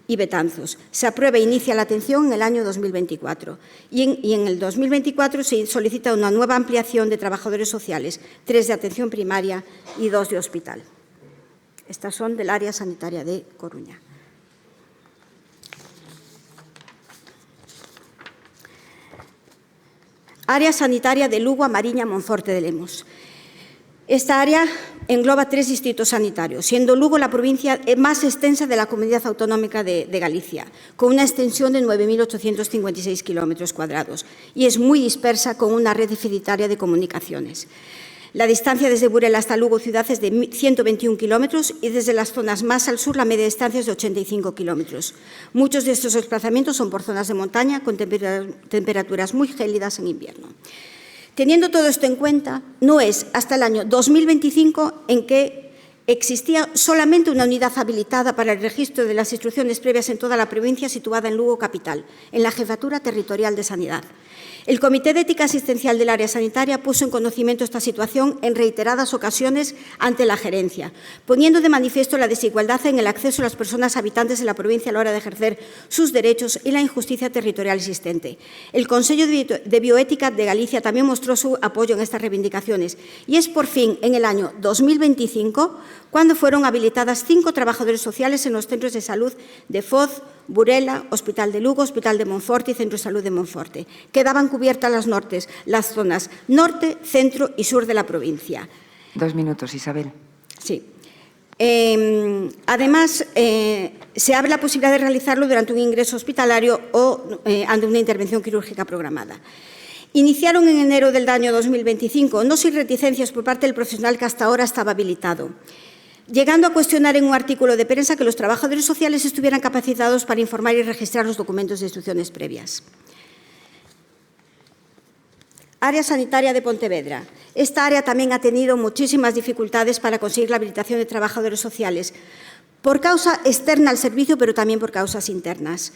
y Betanzos. Se aprueba e inicia la atención en el año 2024. Y en el 2024 se solicita una nueva ampliación de trabajadores sociales, 3 de atención primaria y 2 de hospital. Estas son del área sanitaria de Coruña. Área sanitaria de Lugo, Mariña, Monforte de Lemos. Esta área engloba 3 distritos sanitarios, siendo Lugo la provincia más extensa de la Comunidad Autonómica de Galicia, con una extensión de 9.856 kilómetros cuadrados, y es muy dispersa, con una red deficitaria de comunicaciones. La distancia desde Burela hasta Lugo ciudad es de 121 kilómetros y desde las zonas más al sur la media distancia es de 85 kilómetros. Muchos de estos desplazamientos son por zonas de montaña con temperaturas muy gélidas en invierno. Teniendo todo esto en cuenta, no es hasta el año 2025 en que existía solamente una unidad habilitada para el registro de las instrucciones previas en toda la provincia situada en Lugo capital, en la Jefatura Territorial de Sanidad. El Comité de Ética Asistencial del Área Sanitaria puso en conocimiento esta situación en reiteradas ocasiones ante la Gerencia, poniendo de manifiesto la desigualdad en el acceso a las personas habitantes de la provincia a la hora de ejercer sus derechos y la injusticia territorial existente. El Consello de Bioética de Galicia también mostró su apoyo en estas reivindicaciones y es por fin en el año 2025 cuando fueron habilitadas 5 trabajadores sociales en los centros de salud de Foz, Burela, Hospital de Lugo, Hospital de Monforte y Centro de Salud de Monforte. Quedaban cubiertas las zonas norte, centro y sur de la provincia.
2 minutos, Isabel.
Sí. Además, se abre la posibilidad de realizarlo durante un ingreso hospitalario o ante una intervención quirúrgica programada. Iniciaron en enero del año 2025, no sin reticencias por parte del profesional que hasta ahora estaba habilitado, llegando a cuestionar en un artículo de prensa que los trabajadores sociales estuvieran capacitados para informar y registrar los documentos de instrucciones previas. Área sanitaria de Pontevedra. Esta área también ha tenido muchísimas dificultades para conseguir la habilitación de trabajadores sociales, por causa externa al servicio, pero también por causas internas,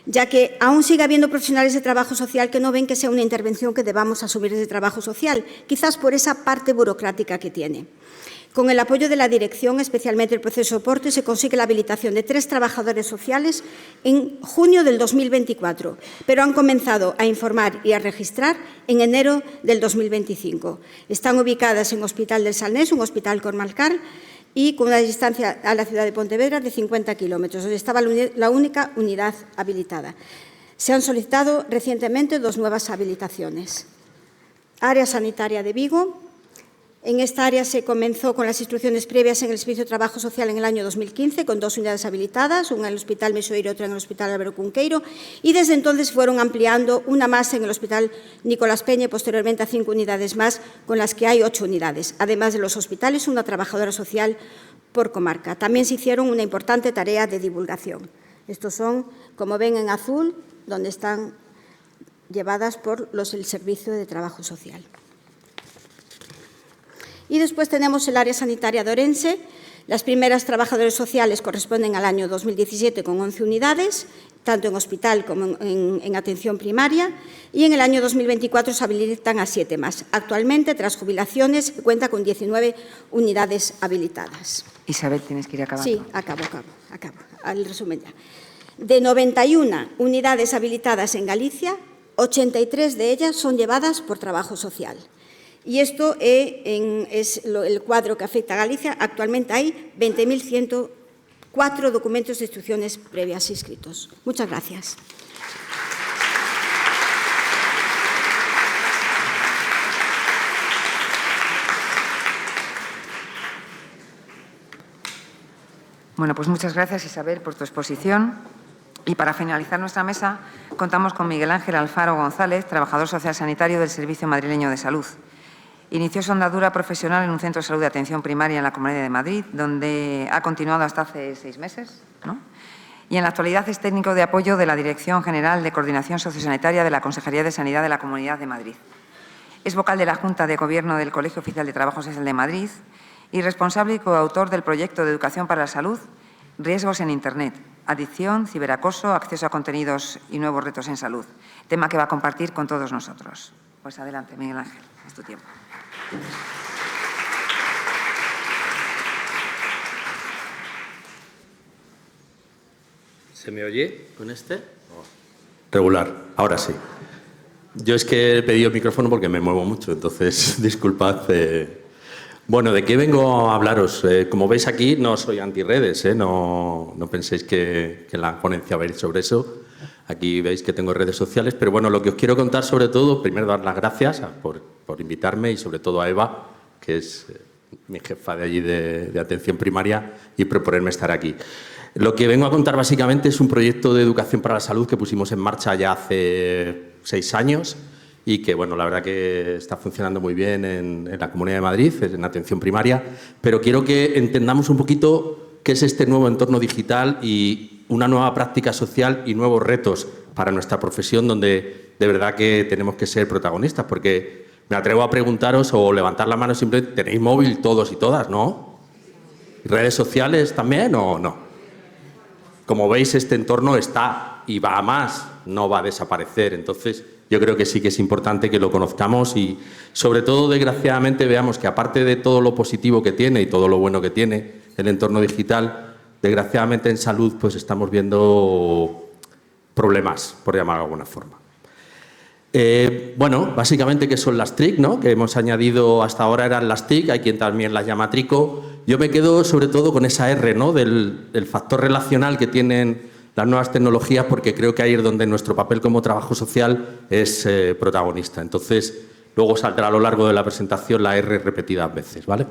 ya que aún sigue habiendo profesionales de trabajo social que no ven que sea una intervención que debamos asumir desde trabajo social, quizás por esa parte burocrática que tiene. Con el apoyo de la dirección, especialmente el proceso de soporte, se consigue la habilitación de 3 trabajadores sociales en junio del 2024, pero han comenzado a informar y a registrar en enero del 2025. Están ubicadas en Hospital del Salnés, un hospital comarcal, y con una distancia a la ciudad de Pontevedra de 50 kilómetros, donde estaba la única unidad habilitada. Se han solicitado recientemente 2 nuevas habilitaciones. Área sanitaria de Vigo. En esta área se comenzó con las instrucciones previas en el Servicio de Trabajo Social en el año 2015, con 2 unidades habilitadas, una en el Hospital Mesoeiro y otra en el Hospital Álvaro Cunqueiro, y desde entonces fueron ampliando una más en el Hospital Nicolás Peña y posteriormente a 5 unidades más, con las que hay 8 unidades. Además de los hospitales, una trabajadora social por comarca. También se hicieron una importante tarea de divulgación. Estos son, como ven en azul, donde están llevadas por el Servicio de Trabajo Social. Y después tenemos el área sanitaria de Orense. Las primeras trabajadoras sociales corresponden al año 2017 con 11 unidades, tanto en hospital como en atención primaria, y en el año 2024 se habilitan a 7 más. Actualmente, tras jubilaciones, cuenta con 19 unidades habilitadas.
Isabel, tienes que ir acabando.
Sí, acabo. Al resumen ya. De 91 unidades habilitadas en Galicia, 83 de ellas son llevadas por trabajo social. Y esto es el cuadro que afecta a Galicia. Actualmente hay 20.104 documentos de instrucciones previas inscritos. Muchas gracias.
Bueno, pues muchas gracias, Isabel, por tu exposición. Y para finalizar nuestra mesa, contamos con Miguel Ángel Alfaro González, trabajador social sanitario del Servicio Madrileño de Salud. Inició su andadura profesional en un centro de salud de atención primaria en la Comunidad de Madrid, donde ha continuado hasta hace 6 meses, ¿no? Y en la actualidad es técnico de apoyo de la Dirección General de Coordinación Sociosanitaria de la Consejería de Sanidad de la Comunidad de Madrid. Es vocal de la Junta de Gobierno del Colegio Oficial de Trabajo Social de Madrid y responsable y coautor del proyecto de Educación para la Salud, Riesgos en Internet, Adicción, Ciberacoso, Acceso a Contenidos y Nuevos Retos en Salud, tema que va a compartir con todos nosotros. Pues adelante, Miguel Ángel, es tu tiempo.
¿Se me oye con este? Regular, ahora sí. Yo es que he pedido el micrófono porque me muevo mucho, entonces disculpad. Bueno, ¿de qué vengo a hablaros? Como veis aquí, no soy antirredes, no penséis que en la ponencia va a ir sobre eso. Aquí veis que tengo redes sociales, pero bueno, lo que os quiero contar sobre todo, primero dar las gracias por invitarme y sobre todo a Eva, que es mi jefa de allí de atención primaria, y proponerme estar aquí. Lo que vengo a contar básicamente es un proyecto de educación para la salud que pusimos en marcha ya hace 6 años y que, bueno, la verdad que está funcionando muy bien en la Comunidad de Madrid, en atención primaria, pero quiero que entendamos un poquito qué es este nuevo entorno digital y una nueva práctica social y nuevos retos para nuestra profesión, donde de verdad que tenemos que ser protagonistas, porque me atrevo a preguntaros o levantar la mano simplemente, ¿tenéis móvil todos y todas, no? ¿Redes sociales también o no? Como veis, este entorno está y va a más, no va a desaparecer. Entonces, yo creo que sí que es importante que lo conozcamos y, sobre todo, desgraciadamente, veamos que aparte de todo lo positivo que tiene y todo lo bueno que tiene el entorno digital, desgraciadamente en salud pues estamos viendo problemas, por llamar de alguna forma. Bueno, básicamente, ¿qué son las TIC, ¿no? Que hemos añadido, hasta ahora eran las TIC, hay quien también las llama trico. Yo me quedo sobre todo con esa R, ¿no? Del factor relacional que tienen las nuevas tecnologías, porque creo que ahí es donde nuestro papel como trabajo social es protagonista. Entonces, luego saldrá a lo largo de la presentación la R repetidas veces, ¿vale?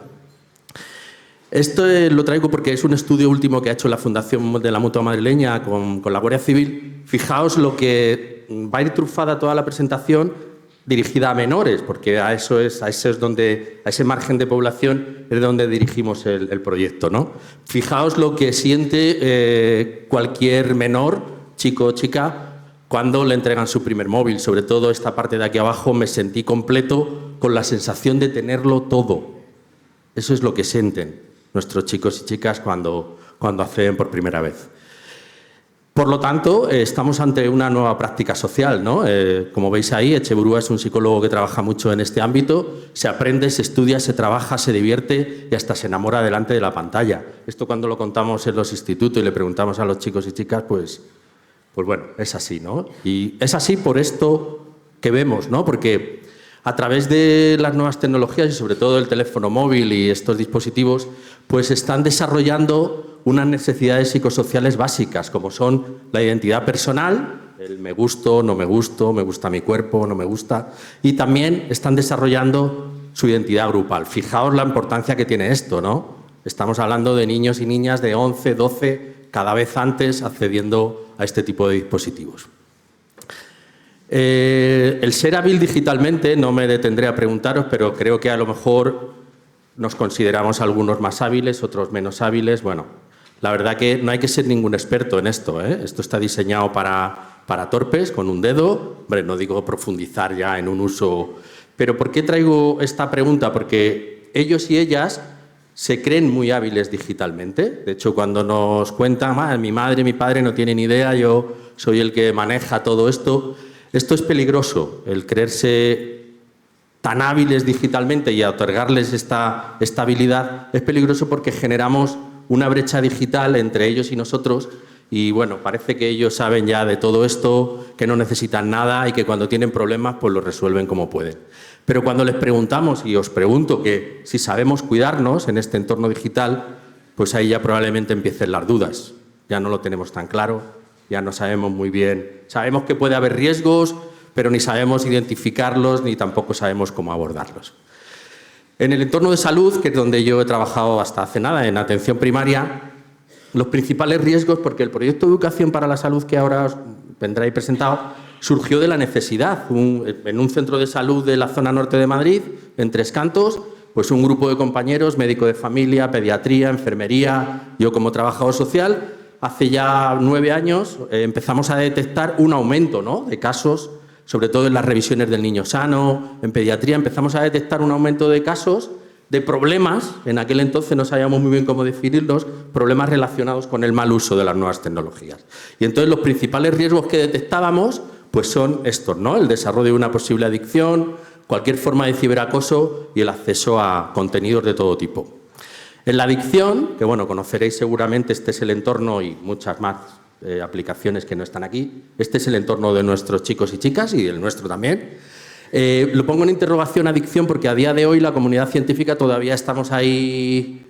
Esto lo traigo porque es un estudio último que ha hecho la Fundación de la Mutua Madrileña con la Guardia Civil. Fijaos lo que va a ir trufada toda la presentación dirigida a menores, porque a ese margen de población es donde dirigimos el proyecto, ¿no? Fijaos lo que siente cualquier menor, chico o chica, cuando le entregan su primer móvil. Sobre todo esta parte de aquí abajo, me sentí completo con la sensación de tenerlo todo. Eso es lo que sienten nuestros chicos y chicas cuando acceden por primera vez. Por lo tanto, estamos ante una nueva práctica social, ¿no? Como veis ahí, Echeburúa es un psicólogo que trabaja mucho en este ámbito. Se aprende, se estudia, se trabaja, se divierte y hasta se enamora delante de la pantalla. Esto cuando lo contamos en los institutos y le preguntamos a los chicos y chicas, pues bueno, es así, ¿no? Y es así por esto que vemos, ¿no? Porque a través de las nuevas tecnologías y sobre todo el teléfono móvil y estos dispositivos, pues están desarrollando unas necesidades psicosociales básicas, como son la identidad personal, el me gusto, no me gusto, me gusta mi cuerpo, no me gusta, y también están desarrollando su identidad grupal. Fijaos la importancia que tiene esto, ¿no? Estamos hablando de niños y niñas de 11, 12, cada vez antes accediendo a este tipo de dispositivos. El ser hábil digitalmente, no me detendré a preguntaros, pero creo que a lo mejor nos consideramos algunos más hábiles, otros menos hábiles. Bueno, la verdad que no hay que ser ningún experto en esto, ¿eh? Esto está diseñado para torpes, con un dedo. Hombre, no digo profundizar ya en un uso. Pero ¿por qué traigo esta pregunta? Porque ellos y ellas se creen muy hábiles digitalmente. De hecho, cuando nos cuentan, mi madre y mi padre no tienen idea, yo soy el que maneja todo esto. Esto es peligroso, el creerse tan hábiles digitalmente y otorgarles esta habilidad es peligroso porque generamos una brecha digital entre ellos y nosotros y, bueno, parece que ellos saben ya de todo esto, que no necesitan nada y que cuando tienen problemas pues lo resuelven como pueden. Pero cuando les preguntamos, y os pregunto que si sabemos cuidarnos en este entorno digital, pues ahí ya probablemente empiecen las dudas. Ya no lo tenemos tan claro. Ya no sabemos muy bien. Sabemos que puede haber riesgos, pero ni sabemos identificarlos ni tampoco sabemos cómo abordarlos. En el entorno de salud, que es donde yo he trabajado hasta hace nada, en atención primaria, los principales riesgos, porque el proyecto de educación para la salud que ahora os vendrá ahí presentado, surgió de la necesidad. En un centro de salud de la zona norte de Madrid, en Tres Cantos, pues un grupo de compañeros, médico de familia, pediatría, enfermería, yo como trabajador social. Hace ya 9 años empezamos a detectar un aumento, ¿no?, de casos, sobre todo en las revisiones del niño sano, en pediatría, empezamos a detectar un aumento de casos de problemas, en aquel entonces no sabíamos muy bien cómo definirlos, problemas relacionados con el mal uso de las nuevas tecnologías. Y entonces los principales riesgos que detectábamos pues son estos, ¿no?, el desarrollo de una posible adicción, cualquier forma de ciberacoso y el acceso a contenidos de todo tipo. En la adicción, que bueno, conoceréis seguramente, este es el entorno y muchas más aplicaciones que no están aquí. Este es el entorno de nuestros chicos y chicas y el nuestro también. Lo pongo en interrogación adicción porque a día de hoy la comunidad científica todavía estamos ahí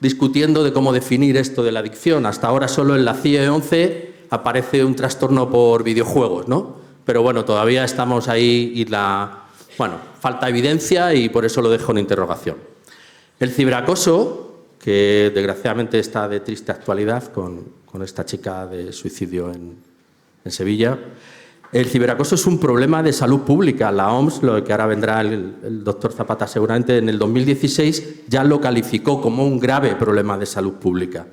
discutiendo de cómo definir esto de la adicción. Hasta ahora solo en la CIE 11 aparece un trastorno por videojuegos, ¿no? Pero bueno, todavía estamos ahí y falta evidencia y por eso lo dejo en interrogación. El ciberacoso, que desgraciadamente está de triste actualidad con esta chica de suicidio en Sevilla, El ciberacoso es un problema de salud pública. La OMS, lo que ahora vendrá el doctor Zapata seguramente, en el 2016 ya lo calificó como un grave problema de salud pública.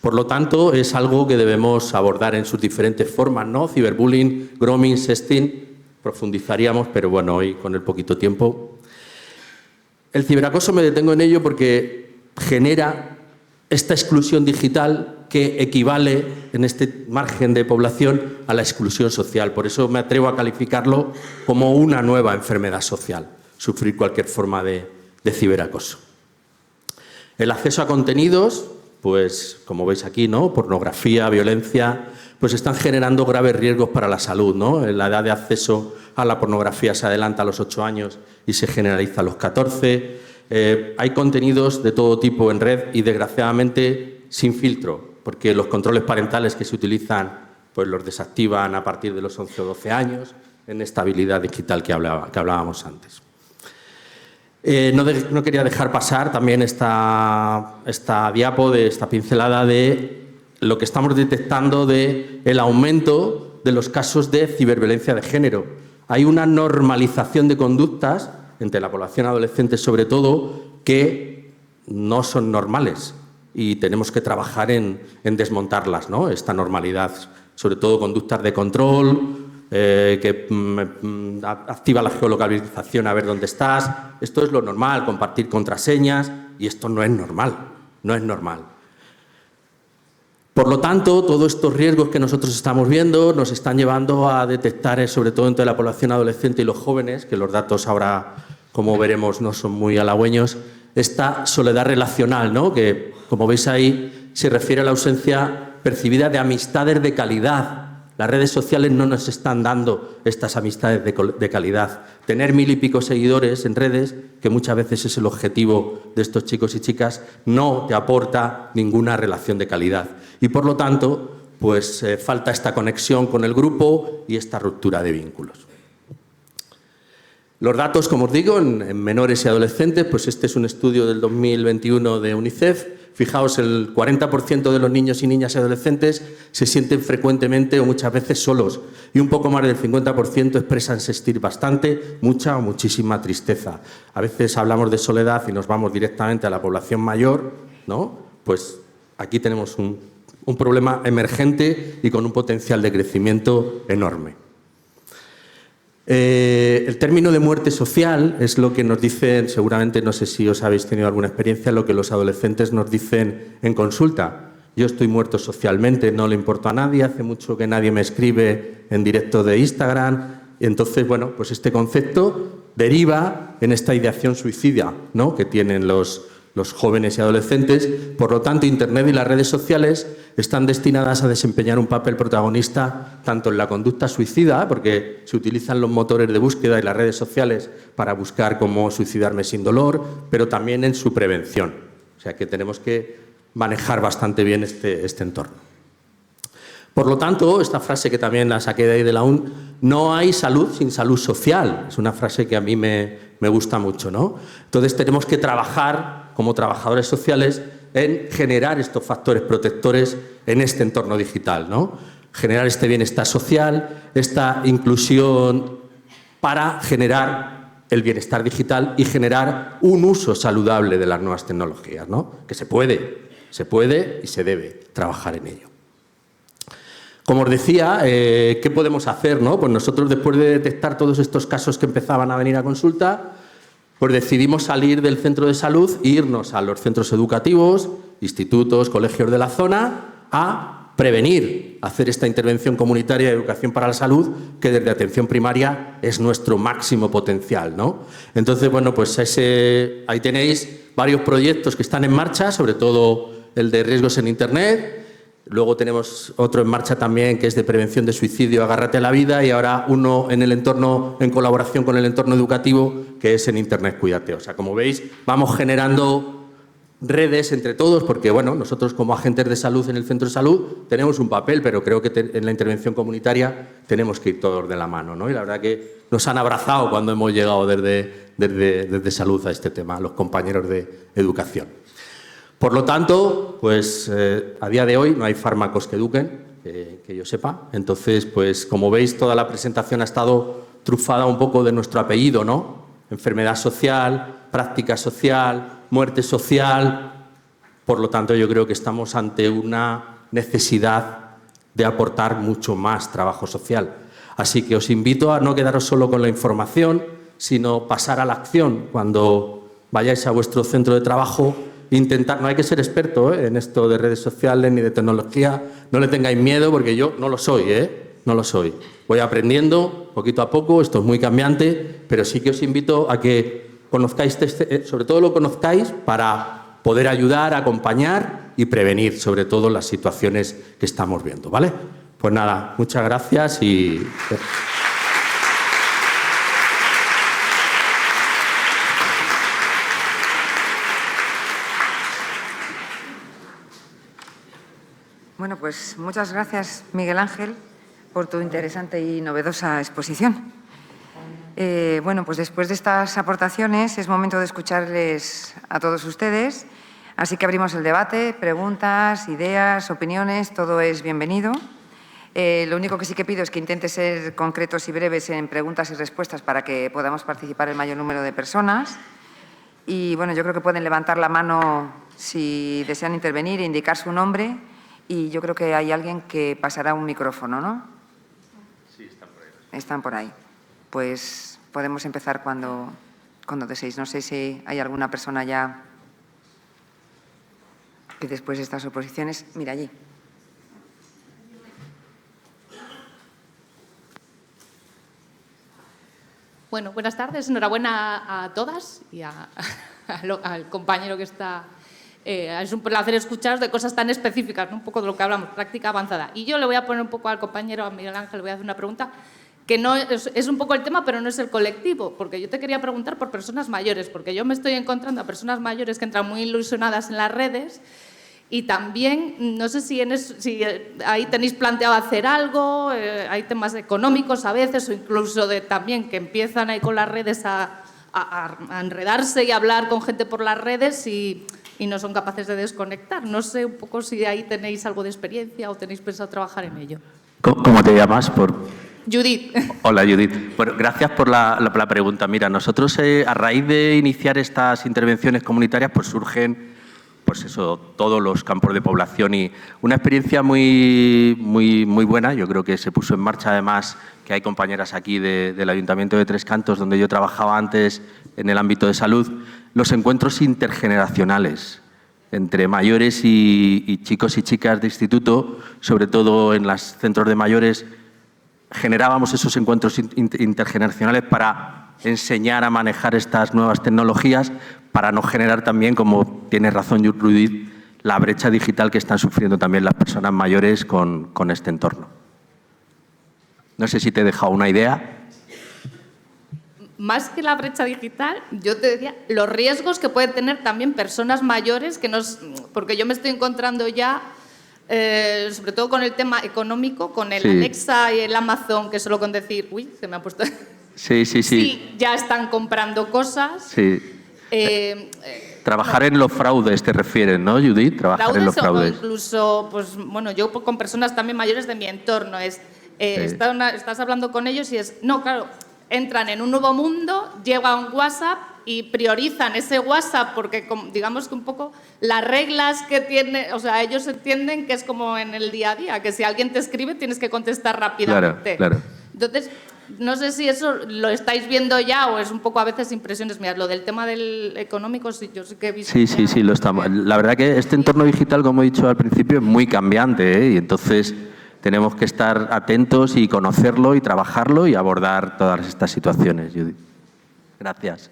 Por lo tanto, es algo que debemos abordar en sus diferentes formas, ¿no? Ciberbullying, grooming, sexting, profundizaríamos, pero bueno, hoy con el poquito tiempo. El ciberacoso me detengo en ello porque genera esta exclusión digital que equivale en este margen de población a la exclusión social. Por eso me atrevo a calificarlo como una nueva enfermedad social, sufrir cualquier forma de ciberacoso. El acceso a contenidos, pues como veis aquí, ¿no? Pornografía, violencia, pues están generando graves riesgos para la salud, ¿no? La edad de acceso a la pornografía se adelanta a los 8 años y se generaliza a los 14. Hay contenidos de todo tipo en red y, desgraciadamente, sin filtro, porque los controles parentales que se utilizan pues los desactivan a partir de los 11 o 12 años en esta habilidad digital que hablábamos antes. No quería dejar pasar también esta diapo, de esta pincelada de lo que estamos detectando del aumento de los casos de ciberviolencia de género. Hay una normalización de conductas entre la población adolescente, sobre todo, que no son normales. Y tenemos que trabajar en desmontarlas, ¿no? Esta normalidad, sobre todo conductas de control, que activa la geolocalización a ver dónde estás. Esto es lo normal, compartir contraseñas, y esto no es normal, no es normal. Por lo tanto, todos estos riesgos que nosotros estamos viendo nos están llevando a detectar, sobre todo entre la población adolescente y los jóvenes, que los datos ahora, como veremos, no son muy halagüeños, esta soledad relacional, ¿no? Que, como veis ahí, se refiere a la ausencia percibida de amistades de calidad. Las redes sociales no nos están dando estas amistades de calidad. Tener 1000 y pico seguidores en redes, que muchas veces es el objetivo de estos chicos y chicas, no te aporta ninguna relación de calidad. Y, por lo tanto, pues falta esta conexión con el grupo y esta ruptura de vínculos. Los datos, como os digo, en menores y adolescentes, pues este es un estudio del 2021 de UNICEF. Fijaos, el 40% de los niños y niñas y adolescentes se sienten frecuentemente o muchas veces solos, y un poco más del 50% expresan sentir bastante, mucha o muchísima tristeza. A veces hablamos de soledad y nos vamos directamente a la población mayor, ¿no? Pues aquí tenemos un problema emergente y con un potencial de crecimiento enorme. El término de muerte social es lo que nos dicen, seguramente, no sé si os habéis tenido alguna experiencia, lo que los adolescentes nos dicen en consulta. Yo estoy muerto socialmente, no le importo a nadie, hace mucho que nadie me escribe en directo de Instagram. Y entonces, bueno, pues este concepto deriva en esta ideación suicida, ¿no?, que tienen los jóvenes y adolescentes. Por lo tanto, Internet y las redes sociales están destinadas a desempeñar un papel protagonista tanto en la conducta suicida, porque se utilizan los motores de búsqueda y las redes sociales para buscar cómo suicidarme sin dolor, pero también en su prevención. O sea que tenemos que manejar bastante bien este entorno. Por lo tanto, esta frase, que también la saqué de ahí de la UN, no hay salud sin salud social. Es una frase que a mí me gusta mucho, ¿no? Entonces tenemos que trabajar como trabajadores sociales en generar estos factores protectores en este entorno digital, ¿no? Generar este bienestar social, esta inclusión para generar el bienestar digital y generar un uso saludable de las nuevas tecnologías, ¿no? Que se puede y se debe trabajar en ello. Como os decía, ¿qué podemos hacer, no? Pues nosotros, después de detectar todos estos casos que empezaban a venir a consulta, pues decidimos salir del centro de salud e irnos a los centros educativos, institutos, colegios de la zona, a prevenir, a hacer esta intervención comunitaria de educación para la salud, que desde atención primaria es nuestro máximo potencial, ¿no? Entonces, bueno, pues ahí tenéis varios proyectos que están en marcha, sobre todo el de riesgos en Internet. Luego tenemos otro en marcha también, que es de prevención de suicidio, Agárrate a la vida, y ahora uno en el entorno, en colaboración con el entorno educativo, que es en Internet Cuídate. O sea, como veis, vamos generando redes entre todos, porque, bueno, nosotros como agentes de salud en el centro de salud tenemos un papel, pero creo que en la intervención comunitaria tenemos que ir todos de la mano, ¿no? Y la verdad que nos han abrazado cuando hemos llegado desde salud a este tema, los compañeros de educación. Por lo tanto, pues a día de hoy no hay fármacos que eduquen, que que yo sepa. Entonces, pues como veis, toda la presentación ha estado trufada un poco de nuestro apellido, ¿no? Enfermedad social, práctica social, muerte social. Por lo tanto, yo creo que estamos ante una necesidad de aportar mucho más trabajo social. Así que os invito a no quedaros solo con la información, sino pasar a la acción. Cuando vayáis a vuestro centro de trabajo, intentar, no hay que ser experto en esto de redes sociales ni de tecnología, no le tengáis miedo porque yo no lo soy, no lo soy. Voy aprendiendo poquito a poco, esto es muy cambiante, pero sí que os invito a que conozcáis, sobre todo lo conozcáis para poder ayudar, acompañar y prevenir, sobre todo, las situaciones que estamos viendo, ¿vale? Pues nada, muchas gracias y...
Bueno, pues muchas gracias, Miguel Ángel, por tu interesante y novedosa exposición. Bueno, pues después de estas aportaciones es momento de escucharles a todos ustedes, así que abrimos el debate, preguntas, ideas, opiniones, todo es bienvenido. Lo único que sí que pido es que intenten ser concretos y breves en preguntas y respuestas para que podamos participar el mayor número de personas. Y bueno, yo creo que pueden levantar la mano si desean intervenir e indicar su nombre. Y yo creo que hay alguien que pasará un micrófono, ¿no?
Sí, están por ahí.
Están por ahí. Pues podemos empezar cuando deseéis. No sé si hay alguna persona ya que después de estas oposiciones... Mira, allí.
Bueno, buenas tardes. Enhorabuena a todas y al compañero que está... es un placer escucharos de cosas tan específicas, ¿no? Un poco de lo que hablamos, práctica avanzada. Y yo le voy a poner un poco al compañero, a Miguel Ángel, le voy a hacer una pregunta que no es un poco el tema, pero no es el colectivo, porque yo te quería preguntar por personas mayores, porque yo me estoy encontrando a personas mayores que entran muy ilusionadas en las redes y también, no sé si ahí tenéis planteado hacer algo, hay temas económicos a veces o incluso también que empiezan ahí con las redes a enredarse y a hablar con gente por las redes y no son capaces de desconectar. No sé un poco si ahí tenéis algo de experiencia o tenéis pensado trabajar en ello.
¿Cómo te llamas?
Judith.
Hola, Judith. Bueno, gracias por la pregunta. Mira, nosotros a raíz de iniciar estas intervenciones comunitarias, pues surgen, pues eso, todos los campos de población y una experiencia muy buena. Yo creo que se puso en marcha, además, que hay compañeras aquí del Ayuntamiento de Tres Cantos, donde yo trabajaba antes en el ámbito de salud, los encuentros intergeneracionales entre mayores y chicos y chicas de instituto, sobre todo en los centros de mayores. Generábamos esos encuentros intergeneracionales para enseñar a manejar estas nuevas tecnologías, para no generar también, como tiene razón Judith, la brecha digital que están sufriendo también las personas mayores con este entorno. No sé si te he dejado una idea.
Más que la brecha digital, yo te decía los riesgos que pueden tener también personas mayores, porque yo me estoy encontrando ya, sobre todo con el tema económico, con el Alexa y el Amazon, que solo con decir, uy, se me ha puesto... Sí, ya están comprando cosas.
Sí. Trabajar en los fraudes te refieres, ¿no, Judith? Trabajar en los fraudes.
O incluso, pues bueno, yo con personas también mayores de mi entorno, estás hablando con ellos y no, claro, entran en un nuevo mundo, llega un WhatsApp y priorizan ese WhatsApp porque digamos que un poco las reglas que tiene, o sea, ellos entienden que es como en el día a día, que si alguien te escribe tienes que contestar rápidamente.
Claro.
Entonces, no sé si eso lo estáis viendo ya o es un poco a veces impresiones mías. Lo del tema del económico, sí, yo sí que he visto.
Sí, lo estamos. La verdad que este entorno digital, como he dicho al principio, es muy cambiante, y entonces tenemos que estar atentos y conocerlo y trabajarlo y abordar todas estas situaciones, Judith. Gracias.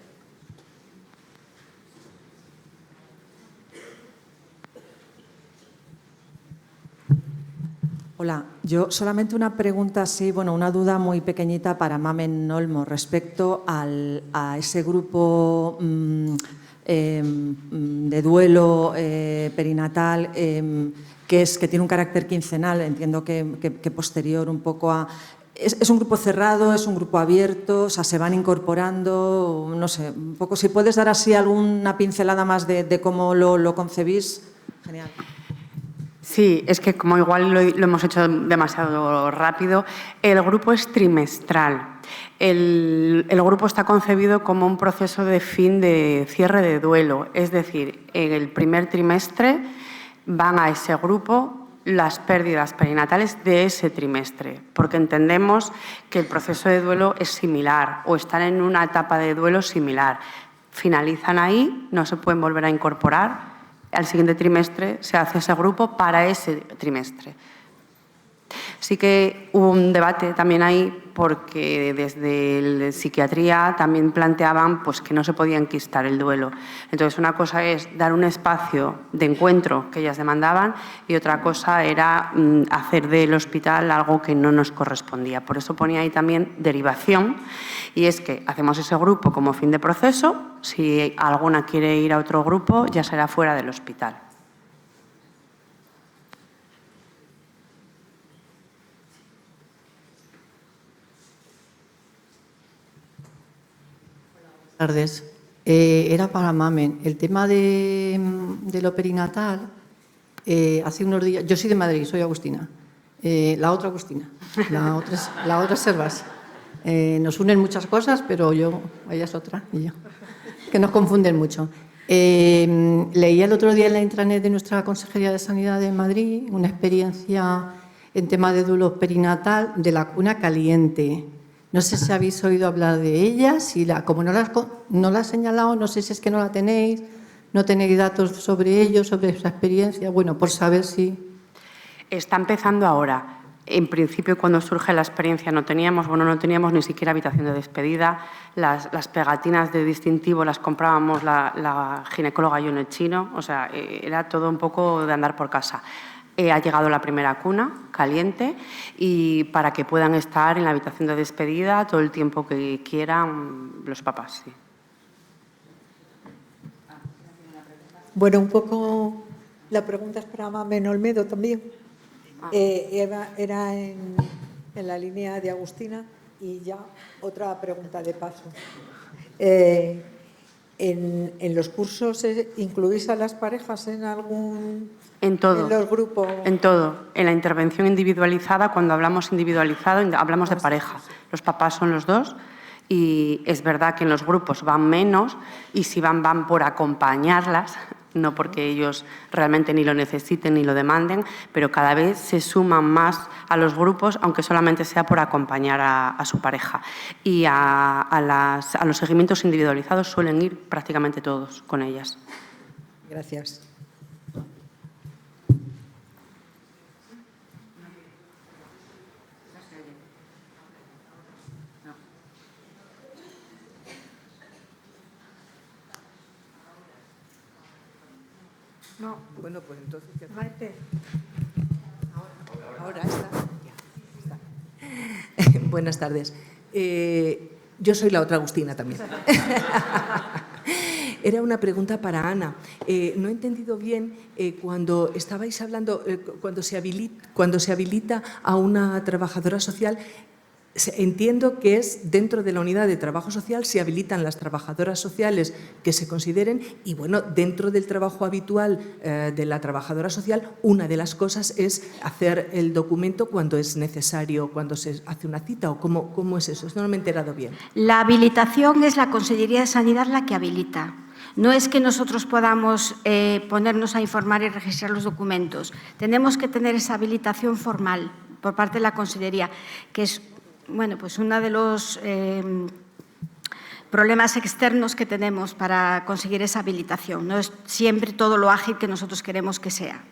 Hola, yo solamente una pregunta, una duda muy pequeñita para Mamen Olmo respecto a ese grupo de duelo perinatal que tiene un carácter quincenal, entiendo que posterior un poco a... ¿Es un grupo cerrado, es un grupo abierto, o sea, se van incorporando? No sé, un poco si puedes dar así alguna pincelada más de cómo lo concebís, genial.
Sí, es que como igual lo hemos hecho demasiado rápido, el grupo es trimestral. El grupo está concebido como un proceso de fin de cierre de duelo, es decir, en el primer trimestre van a ese grupo las pérdidas perinatales de ese trimestre, porque entendemos que el proceso de duelo es similar o están en una etapa de duelo similar. Finalizan ahí, no se pueden volver a incorporar. Al siguiente trimestre se hace ese grupo para ese trimestre. Sí que hubo un debate también ahí porque desde psiquiatría también planteaban pues, que no se podía enquistar el duelo. Entonces, una cosa es dar un espacio de encuentro que ellas demandaban y otra cosa era hacer del hospital algo que no nos correspondía. Por eso ponía ahí también derivación, y es que hacemos ese grupo como fin de proceso. Si alguna quiere ir a otro grupo, ya será fuera del hospital.
Buenas tardes. Era para Mamen. El tema de lo perinatal, hace unos días... Yo soy de Madrid, soy Agustina. La otra Agustina. La otra es Servas. Nos unen muchas cosas, pero ella es otra y yo. Que nos confunden mucho. Leía el otro día en la intranet de nuestra Consejería de Sanidad de Madrid una experiencia en tema de duelo perinatal de la cuna caliente. No sé si habéis oído hablar de ella, como no la he señalado, no sé si es que no la tenéis, no tenéis datos sobre ello, sobre esa experiencia. Bueno, por saber si...
Está empezando ahora. En principio, cuando surge la experiencia no teníamos ni siquiera habitación de despedida. Las pegatinas de distintivo las comprábamos la ginecóloga y yo en el chino. O sea, era todo un poco de andar por casa. Ha llegado la primera cuna, caliente, y para que puedan estar en la habitación de despedida todo el tiempo que quieran los papás. Sí.
Bueno, un poco la pregunta es para Mamen Olmedo también. Era en la línea de Agustina y ya otra pregunta de paso. ¿En los cursos incluís a las parejas en algún...
En todo.
¿En los grupos?
En todo. En la intervención individualizada, cuando hablamos individualizado, hablamos de pareja. Los papás son los dos y es verdad que en los grupos van menos y si van por acompañarlas, no porque ellos realmente ni lo necesiten ni lo demanden, pero cada vez se suman más a los grupos, aunque solamente sea por acompañar a su pareja. Y a los seguimientos individualizados suelen ir prácticamente todos con ellas.
Gracias. No, bueno, pues entonces...
Ahora está. Ya está. Buenas tardes. Yo soy la otra Agustina también. Era una pregunta para Ana. No he entendido bien cuando estabais hablando, cuando se habilita a una trabajadora social. Entiendo que es dentro de la unidad de trabajo social se habilitan las trabajadoras sociales que se consideren y, bueno, dentro del trabajo habitual de la trabajadora social, una de las cosas es hacer el documento cuando es necesario, cuando se hace una cita o cómo es eso. No me he enterado bien.
La habilitación es la Consellería de Sanidad la que habilita. No es que nosotros podamos ponernos a informar y registrar los documentos. Tenemos que tener esa habilitación formal por parte de la Consellería, que es... Bueno, pues uno de los problemas externos que tenemos para conseguir esa habilitación. No es siempre todo lo ágil que nosotros queremos que sea.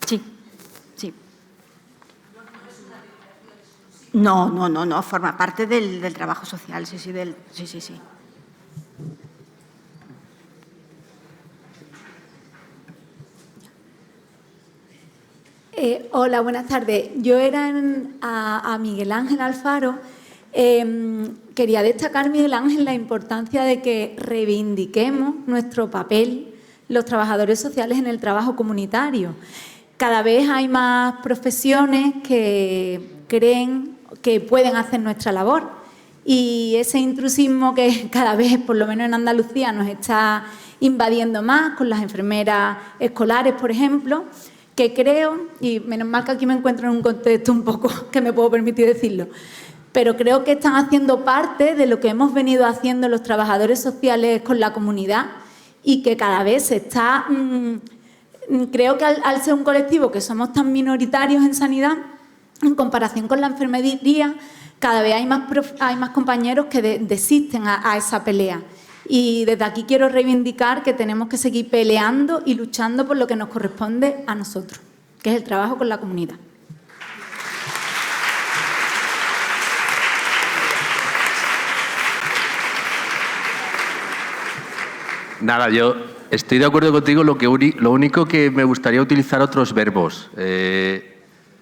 Sí, sí. No, forma parte del trabajo social, sí.
Hola, buenas tardes. Yo era a Miguel Ángel Alfaro. Quería destacar, Miguel Ángel, la importancia de que reivindiquemos nuestro papel, los trabajadores sociales, en el trabajo comunitario. cada vez hay más profesiones que creen que pueden hacer nuestra labor. Y ese intrusismo que cada vez, por lo menos en Andalucía, nos está invadiendo más, con las enfermeras escolares, por ejemplo, que creo, y menos mal que aquí me encuentro en un contexto un poco que me puedo permitir decirlo, pero creo que están haciendo parte de lo que hemos venido haciendo los trabajadores sociales con la comunidad y que cada vez se está... creo que al ser un colectivo que somos tan minoritarios en sanidad, en comparación con la enfermería, cada vez hay más compañeros que desisten a esa pelea. Y desde aquí quiero reivindicar que tenemos que seguir peleando y luchando por lo que nos corresponde a nosotros, que es el trabajo con la comunidad.
Nada, yo estoy de acuerdo contigo, lo único que me gustaría utilizar otros verbos.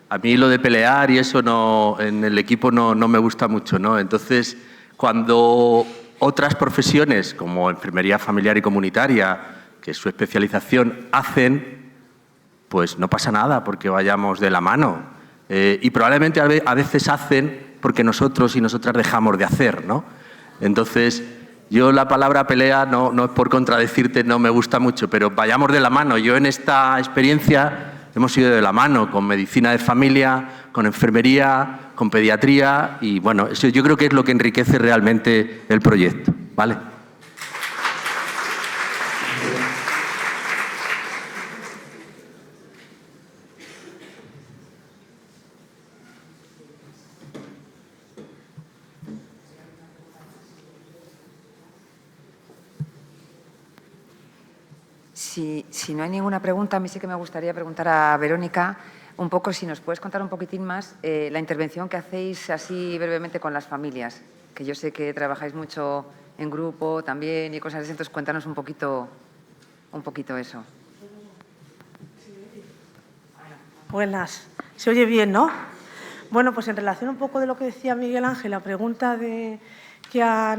A mí lo de pelear y eso no, en el equipo no me gusta mucho, ¿no? Entonces, cuando otras profesiones, como enfermería familiar y comunitaria, que es su especialización, hacen, pues no pasa nada porque vayamos de la mano. Y probablemente a veces hacen porque nosotros y nosotras dejamos de hacer, ¿no? Entonces, yo la palabra pelea no es por contradecirte, no me gusta mucho, pero vayamos de la mano. Yo en esta experiencia hemos ido de la mano con medicina de familia, con enfermería, con pediatría y, bueno, eso yo creo que es lo que enriquece realmente el proyecto, ¿vale?
Si no hay ninguna pregunta, a mí sí que me gustaría preguntar a Verónica un poco si nos puedes contar un poquitín más la intervención que hacéis así brevemente con las familias, que yo sé que trabajáis mucho en grupo también y cosas así, entonces cuéntanos un poquito eso.
Buenas. Se oye bien, ¿no? Bueno, pues en relación un poco de lo que decía Miguel Ángel, la pregunta que ha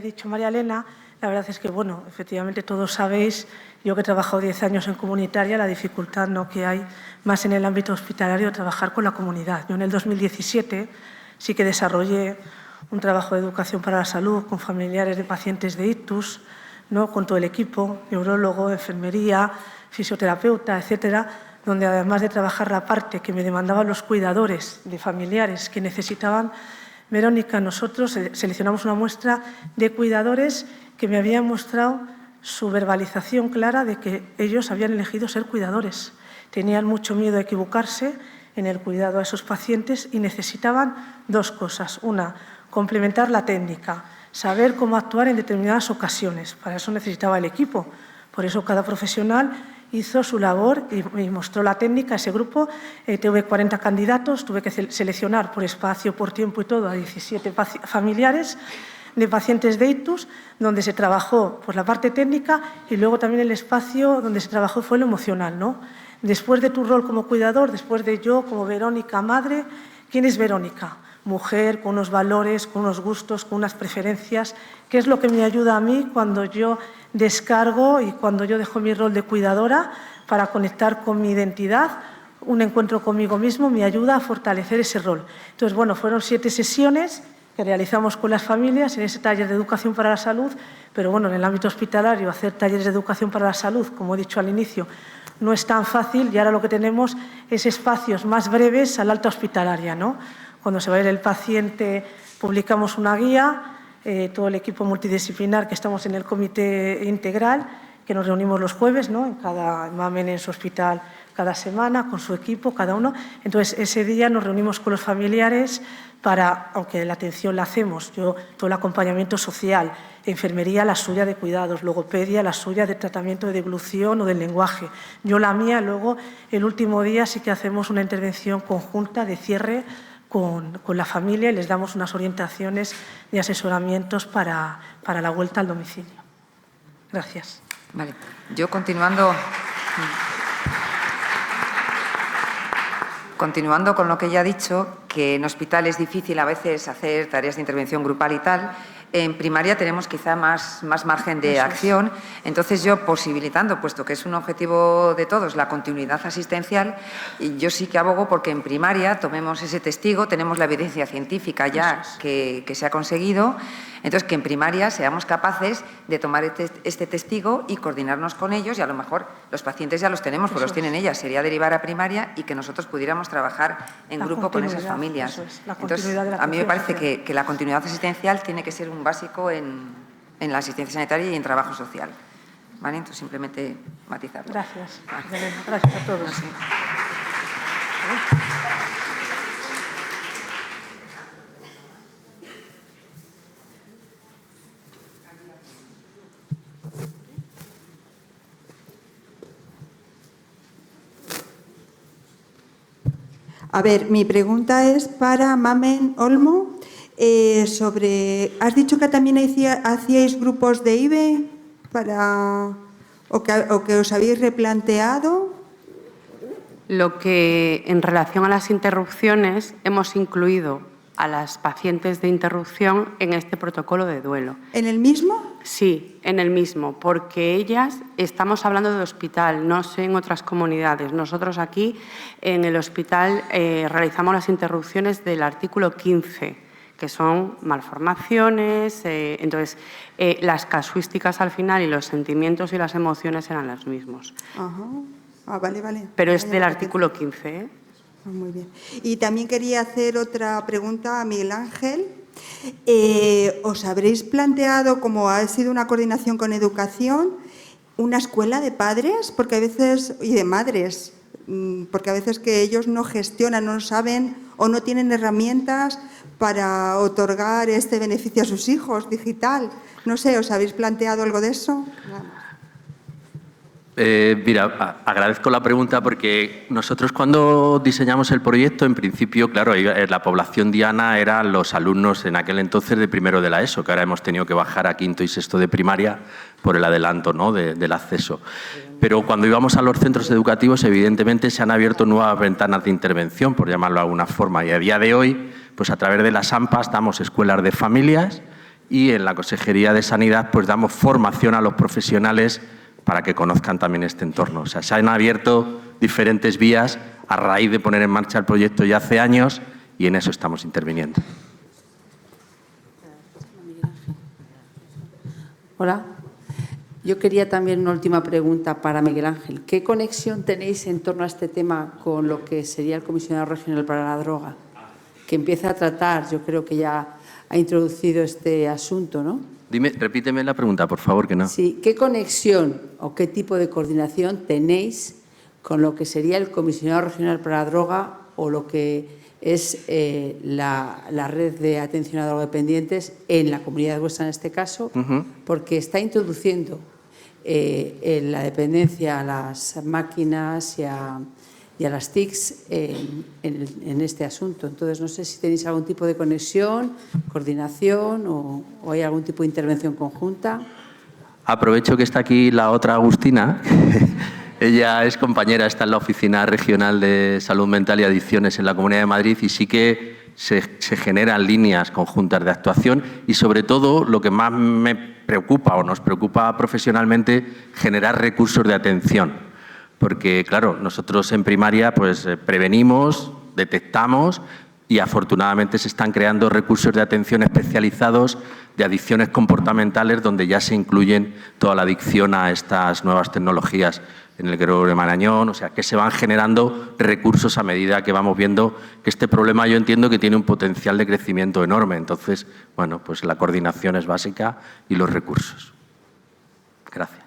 dicho María Elena, la verdad es que, bueno, efectivamente todos sabéis, yo que he trabajado 10 años en comunitaria, la dificultad ¿no? que hay más en el ámbito hospitalario de trabajar con la comunidad. Yo en el 2017 sí que desarrollé un trabajo de educación para la salud con familiares de pacientes de ictus, ¿no? Con todo el equipo, neurólogo, enfermería, fisioterapeuta, etcétera, donde además de trabajar la parte que me demandaban los cuidadores de familiares que necesitaban, Verónica, nosotros seleccionamos una muestra de cuidadores que me habían mostrado su verbalización clara de que ellos habían elegido ser cuidadores. Tenían mucho miedo a equivocarse en el cuidado a esos pacientes y necesitaban dos cosas. Una, complementar la técnica, saber cómo actuar en determinadas ocasiones. Para eso necesitaba el equipo. Por eso cada profesional hizo su labor y mostró la técnica. Ese grupo, tuve 40 candidatos, tuve que seleccionar por espacio, por tiempo y todo a 17 familiares de pacientes de ictus, donde se trabajó pues, la parte técnica y luego también el espacio donde se trabajó fue lo emocional, ¿no? Después de tu rol como cuidador, después de yo como Verónica, madre, ¿quién es Verónica? Mujer, con unos valores, con unos gustos, con unas preferencias. ¿Qué es lo que me ayuda a mí cuando yo descargo y cuando yo dejo mi rol de cuidadora para conectar con mi identidad? Un encuentro conmigo mismo me ayuda a fortalecer ese rol. Entonces, bueno, fueron 7 sesiones que realizamos con las familias en ese taller de educación para la salud, pero bueno, en el ámbito hospitalario hacer talleres de educación para la salud, como he dicho al inicio, no es tan fácil y ahora lo que tenemos es espacios más breves a la alta hospitalaria, ¿no? Cuando se va a ir el paciente, publicamos una guía, todo el equipo multidisciplinar que estamos en el comité integral, que nos reunimos los jueves, ¿no? En cada MAMEN en su hospital cada semana, con su equipo, cada uno. Entonces, ese día nos reunimos con los familiares para, aunque la atención la hacemos, yo todo el acompañamiento social, enfermería la suya de cuidados, logopedia la suya de tratamiento de deglución o del lenguaje, yo la mía, luego el último día sí que hacemos una intervención conjunta de cierre con la familia y les damos unas orientaciones y asesoramientos para la vuelta al domicilio. Gracias.
Vale, yo continuando con lo que ella ha dicho, que en hospital es difícil a veces hacer tareas de intervención grupal y tal, En primaria tenemos quizá más margen de acción, entonces yo posibilitando, puesto que es un objetivo de todos, la continuidad asistencial, y yo sí que abogo porque en primaria tomemos ese testigo, tenemos la evidencia científica ya que se ha conseguido, entonces que en primaria seamos capaces de tomar este testigo y coordinarnos con ellos, y a lo mejor los pacientes ya los tenemos, pues los tienen ellas, sería derivar a primaria y que nosotros pudiéramos trabajar en grupo con esas familias. Entonces, a mí me parece que la continuidad asistencial tiene que ser un básico en la asistencia sanitaria y en trabajo social. ¿Vale? Entonces, simplemente matizarlo.
Gracias. Gracias a todos.
A ver, mi pregunta es para Mamen Olmo. Has dicho que también hacíais grupos de IBE o que os habéis replanteado.
Lo que en relación a las interrupciones hemos incluido a las pacientes de interrupción en este protocolo de duelo.
¿En el mismo?
Sí, en el mismo, porque ellas, estamos hablando de hospital, no sé en otras comunidades. Nosotros aquí en el hospital realizamos las interrupciones del artículo 15, que son malformaciones, entonces las casuísticas al final y los sentimientos y las emociones eran los mismos.
Ajá. Ah, vale, vale.
Pero es del artículo 15, ¿eh?
Muy bien. Y también quería hacer otra pregunta a Miguel Ángel. ¿Os habréis planteado, como ha sido una coordinación con educación, una escuela de padres porque a veces y de madres? Porque a veces que ellos no gestionan, no saben o no tienen herramientas para otorgar este beneficio a sus hijos digital. No sé, ¿os habéis planteado algo de eso?
Mira, agradezco la pregunta porque nosotros cuando diseñamos el proyecto, en principio, claro, la población diana eran los alumnos en aquel entonces de primero de la ESO, que ahora hemos tenido que bajar a quinto y sexto de primaria por el adelanto, ¿no?, del acceso. Pero cuando íbamos a los centros educativos, evidentemente se han abierto nuevas ventanas de intervención, por llamarlo de alguna forma, y a día de hoy, pues a través de las AMPAs damos escuelas de familias y en la Consejería de Sanidad pues damos formación a los profesionales para que conozcan también este entorno. O sea, se han abierto diferentes vías a raíz de poner en marcha el proyecto ya hace años y en eso estamos interviniendo.
Hola. Yo quería también una última pregunta para Miguel Ángel. ¿Qué conexión tenéis en torno a este tema con lo que sería el Comisionado Regional para la Droga? Que empieza a tratar, yo creo que ya ha introducido este asunto, ¿no?
Repíteme la pregunta, por favor, que no.
Sí, ¿qué conexión o qué tipo de coordinación tenéis con lo que sería el Comisionado Regional para la Droga o lo que es la red de atención a drogodependientes en la comunidad vuestra en este caso? Porque está introduciendo la dependencia a las máquinas y a las TICs en este asunto. Entonces, no sé si tenéis algún tipo de conexión, coordinación o hay algún tipo de intervención conjunta.
Aprovecho que está aquí la otra Agustina. Ella es compañera, está en la Oficina Regional de Salud Mental y Adicciones en la Comunidad de Madrid y sí que se generan líneas conjuntas de actuación y, sobre todo, lo que más me preocupa o nos preocupa profesionalmente, generar recursos de atención. Porque, claro, nosotros en primaria pues prevenimos, detectamos y afortunadamente se están creando recursos de atención especializados de adicciones comportamentales donde ya se incluyen toda la adicción a estas nuevas tecnologías en el Gregorio Marañón, o sea, que se van generando recursos a medida que vamos viendo que este problema yo entiendo que tiene un potencial de crecimiento enorme. Entonces, bueno, pues la coordinación es básica y los recursos. Gracias.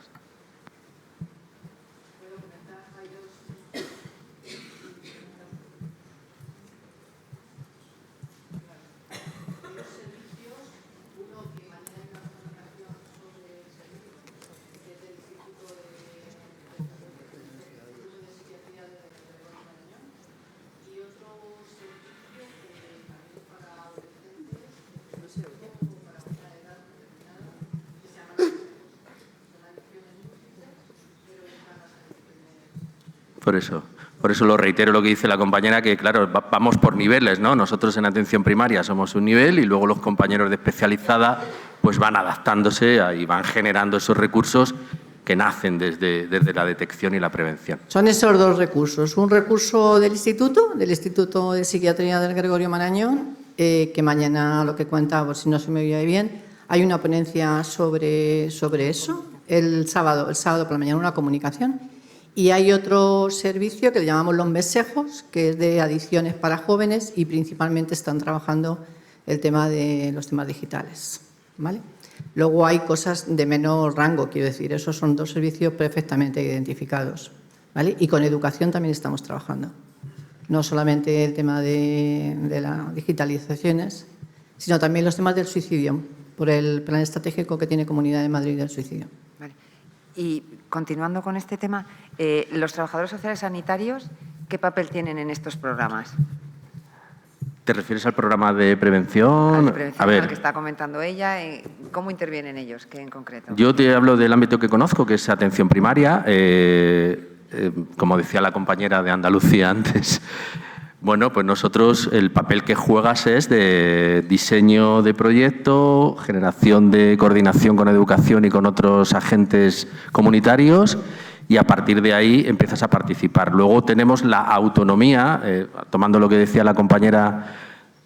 Por eso lo reitero lo que dice la compañera, que claro, vamos por niveles, ¿no? Nosotros en atención primaria somos un nivel y luego los compañeros de especializada pues van adaptándose y van generando esos recursos que nacen desde la detección y la prevención.
Son esos dos recursos. Un recurso del Instituto de Psiquiatría del Gregorio Marañón, que mañana, lo que cuenta, por si no se me oye bien, hay una ponencia sobre eso, el sábado por la mañana, una comunicación. Y hay otro servicio que le llamamos Los Mesejos, que es de adicciones para jóvenes y principalmente están trabajando el tema de los temas digitales, ¿vale? Luego hay cosas de menor rango, quiero decir, esos son dos servicios perfectamente identificados, ¿vale? Y con educación también estamos trabajando. No solamente el tema de las digitalizaciones, sino también los temas del suicidio, por el plan estratégico que tiene Comunidad de Madrid del suicidio.
Vale. Y continuando con este tema, los trabajadores sociales sanitarios, ¿qué papel tienen en estos programas?
¿Te refieres al programa de prevención?
A ver, al que está comentando ella, ¿cómo intervienen ellos? ¿Qué en concreto?
Yo te hablo del ámbito que conozco, que es atención primaria. Como decía la compañera de Andalucía antes, bueno, pues nosotros el papel que juegas es de diseño de proyecto, generación de coordinación con educación y con otros agentes comunitarios, y a partir de ahí empiezas a participar. Luego tenemos la autonomía, tomando lo que decía la compañera,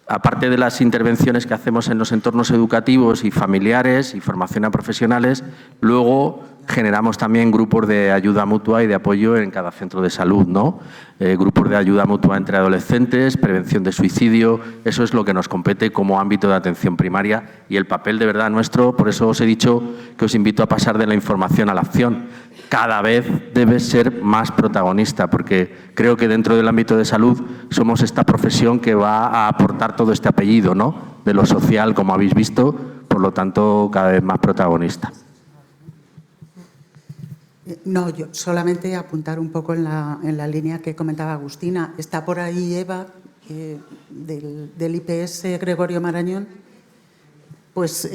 aparte de las intervenciones que hacemos en los entornos educativos y familiares y formación a profesionales, luego generamos también grupos de ayuda mutua y de apoyo en cada centro de salud, ¿no? Grupos de ayuda mutua entre adolescentes, prevención de suicidio, eso es lo que nos compete como ámbito de atención primaria y el papel de verdad nuestro, por eso os he dicho que os invito a pasar de la información a la acción. Cada vez debe ser más protagonista, porque creo que dentro del ámbito de salud somos esta profesión que va a aportar todo este apellido, ¿no? De lo social, como habéis visto, por lo tanto, cada vez más protagonista.
No, yo solamente apuntar un poco en la línea que comentaba Agustina. Está por ahí Eva, del IPS Gregorio Marañón. Pues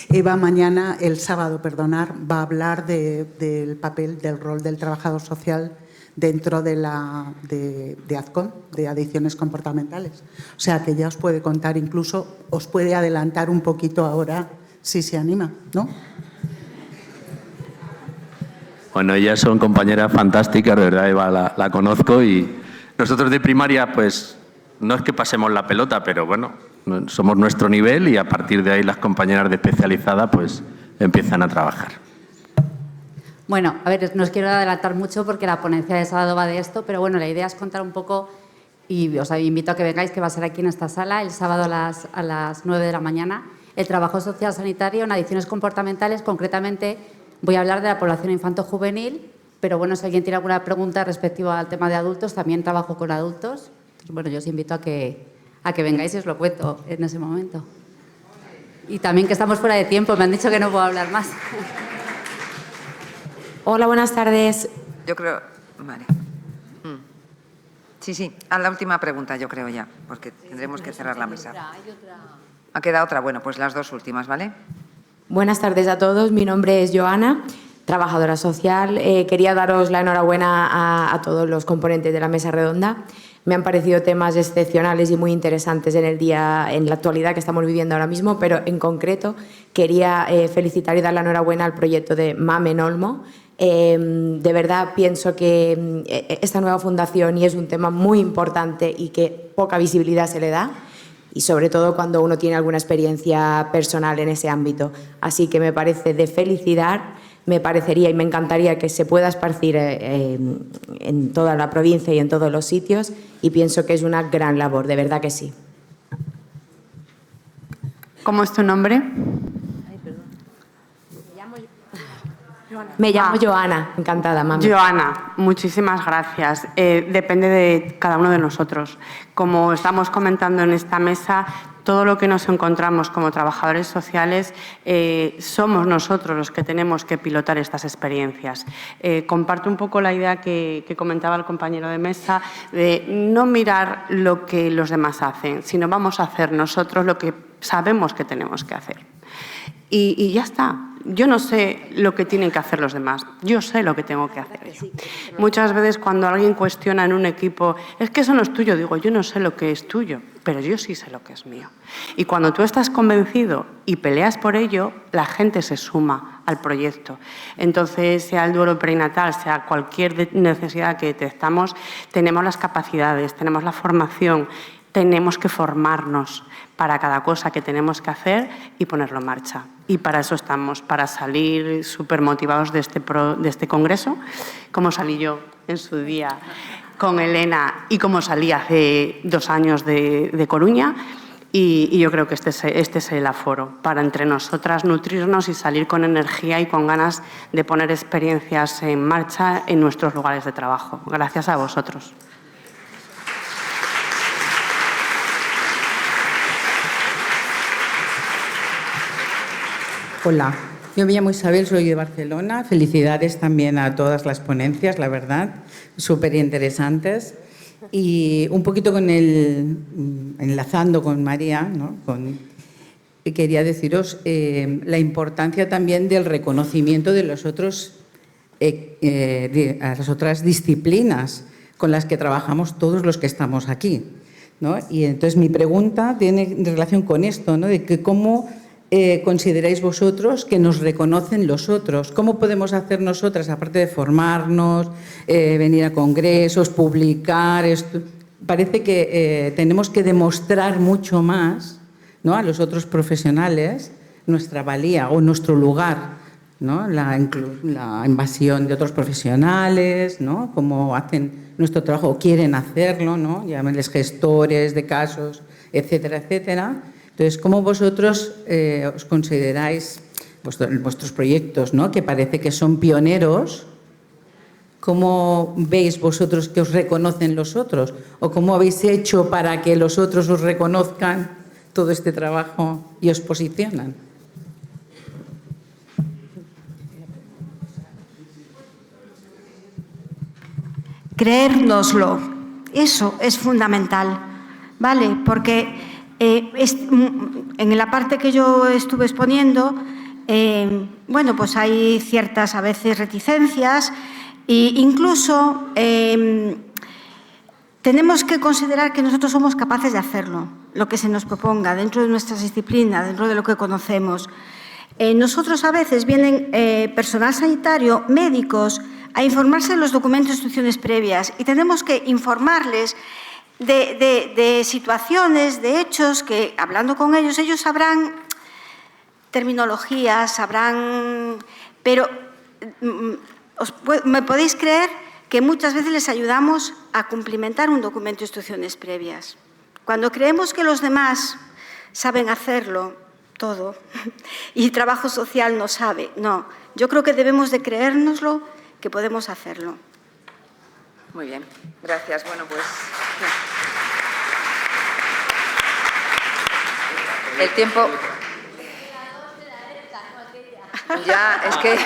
Eva mañana, el sábado, va a hablar del papel, del rol del trabajador social dentro de ADCOM, de adicciones comportamentales. O sea, que ya os puede contar, incluso os puede adelantar un poquito ahora si se anima, ¿no?
Bueno, ellas son compañeras fantásticas, de verdad, Eva, la conozco, y nosotros de primaria, pues, no es que pasemos la pelota, pero bueno, somos nuestro nivel y a partir de ahí las compañeras de especializada, pues, empiezan a trabajar.
Bueno, a ver, no os quiero adelantar mucho porque la ponencia de sábado va de esto, pero bueno, la idea es contar un poco, y os invito a que vengáis, que va a ser aquí en esta sala, el sábado a las 9 de la mañana, el trabajo social sanitario en adicciones comportamentales. Concretamente voy a hablar de la población infanto-juvenil, pero bueno, si alguien tiene alguna pregunta respectiva al tema de adultos, también trabajo con adultos. Entonces, bueno, yo os invito a que vengáis y os lo cuento en ese momento. Y también que estamos fuera de tiempo, me han dicho que no puedo hablar más.
Hola, buenas tardes.
Yo creo... Vale. Sí, a la última pregunta, yo creo ya, porque tendremos que cerrar la mesa. ¿Ha quedado otra? Bueno, pues las dos últimas, ¿vale?
Buenas tardes a todos. Mi nombre es Joana, trabajadora social. Quería daros la enhorabuena a todos los componentes de la mesa redonda. Me han parecido temas excepcionales y muy interesantes en la actualidad que estamos viviendo ahora mismo, pero en concreto quería felicitar y dar la enhorabuena al proyecto de MAM en Olmo. De verdad pienso que esta nueva fundación y es un tema muy importante y que poca visibilidad se le da, y sobre todo cuando uno tiene alguna experiencia personal en ese ámbito. Así que me parece de felicitar, me parecería y me encantaría que se pueda esparcir en toda la provincia y en todos los sitios, y pienso que es una gran labor, de verdad que sí.
¿Cómo es tu nombre?
Me llamo Joana, encantada, mami.
Joana, muchísimas gracias. Depende de cada uno de nosotros. Como estamos comentando en esta mesa, todo lo que nos encontramos como trabajadores sociales somos nosotros los que tenemos que pilotar estas experiencias. Comparto un poco la idea que comentaba el compañero de mesa de no mirar lo que los demás hacen, sino vamos a hacer nosotros lo que sabemos qué tenemos que hacer. Y ya está. Yo no sé lo que tienen que hacer los demás, yo sé lo que tengo que hacer yo. Muchas veces cuando alguien cuestiona en un equipo, es que eso no es tuyo, digo, yo no sé lo que es tuyo, pero yo sí sé lo que es mío. Y cuando tú estás convencido y peleas por ello, la gente se suma al proyecto. Entonces, sea el duelo perinatal, sea cualquier necesidad que detectamos, tenemos las capacidades, tenemos la formación, tenemos que formarnos para cada cosa que tenemos que hacer y ponerlo en marcha. Y para eso estamos, para salir súper motivados de este congreso, como salí yo en su día con Elena y como salí hace 2 años de Coruña. Y yo creo que este es el aforo para entre nosotras nutrirnos y salir con energía y con ganas de poner experiencias en marcha en nuestros lugares de trabajo. Gracias a vosotros.
Hola, yo me llamo Isabel, soy de Barcelona. Felicidades también a todas las ponencias, la verdad, súper interesantes. Y un poquito enlazando con María, ¿no? Quería deciros la importancia también del reconocimiento de las otras disciplinas con las que trabajamos todos los que estamos aquí, ¿no? Y entonces mi pregunta tiene relación con esto, ¿no? De que cómo consideráis vosotros que nos reconocen los otros. ¿Cómo podemos hacer nosotras, aparte de formarnos, venir a congresos, publicar? Parece que tenemos que demostrar mucho más, ¿no?, a los otros profesionales nuestra valía o nuestro lugar, ¿no? La invasión de otros profesionales, ¿no?, cómo hacen nuestro trabajo o quieren hacerlo, ¿no?, llámenles gestores de casos, etcétera, etcétera. Entonces, ¿cómo vosotros os consideráis vuestros proyectos, ¿no?, que parece que son pioneros? ¿Cómo veis vosotros que os reconocen los otros? ¿O cómo habéis hecho para que los otros os reconozcan todo este trabajo y os posicionan?
Creérnoslo, eso es fundamental, ¿vale? Porque en la parte que yo estuve exponiendo, bueno, pues hay ciertas a veces reticencias e incluso tenemos que considerar que nosotros somos capaces de hacerlo, lo que se nos proponga dentro de nuestras disciplinas, dentro de lo que conocemos. Nosotros a veces vienen personal sanitario, médicos, a informarse de los documentos de instrucciones previas y tenemos que informarles de situaciones, de hechos que, hablando con ellos, ellos sabrán terminologías, sabrán... Pero me podéis creer que muchas veces les ayudamos a cumplimentar un documento de instrucciones previas. Cuando creemos que los demás saben hacerlo todo y el trabajo social no sabe, no. Yo creo que debemos de creérnoslo que podemos hacerlo.
Muy bien, gracias. Bueno, pues el tiempo... Ya, es que...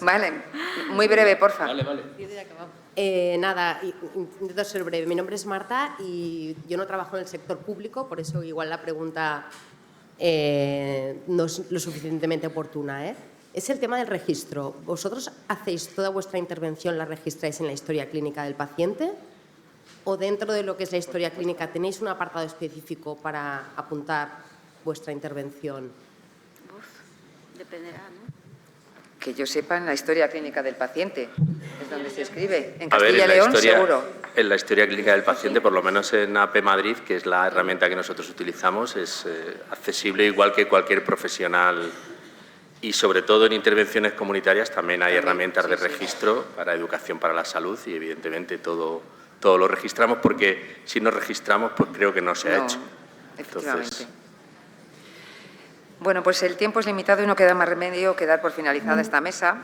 Vale, muy breve, porfa.
Vale. Nada, intento ser breve. Mi nombre es Marta y yo no trabajo en el sector público, por eso igual la pregunta no es lo suficientemente oportuna, ¿eh? Es el tema del registro. ¿Vosotros hacéis toda vuestra intervención, la registráis en la historia clínica del paciente? ¿O dentro de lo que es la historia clínica tenéis un apartado específico para apuntar vuestra intervención?
Dependerá, ¿no? Que yo sepa, en la historia clínica del paciente es donde se escribe. En Castilla y León, seguro.
En la historia clínica del paciente, por lo menos en AP Madrid, que es la herramienta que nosotros utilizamos, es accesible igual que cualquier profesional. Y sobre todo en intervenciones comunitarias también hay herramientas de registro para educación para la salud y evidentemente todo lo registramos porque si no registramos pues creo que no se ha hecho.
Efectivamente. Bueno, pues el tiempo es limitado y no queda más remedio que dar por finalizada esta mesa.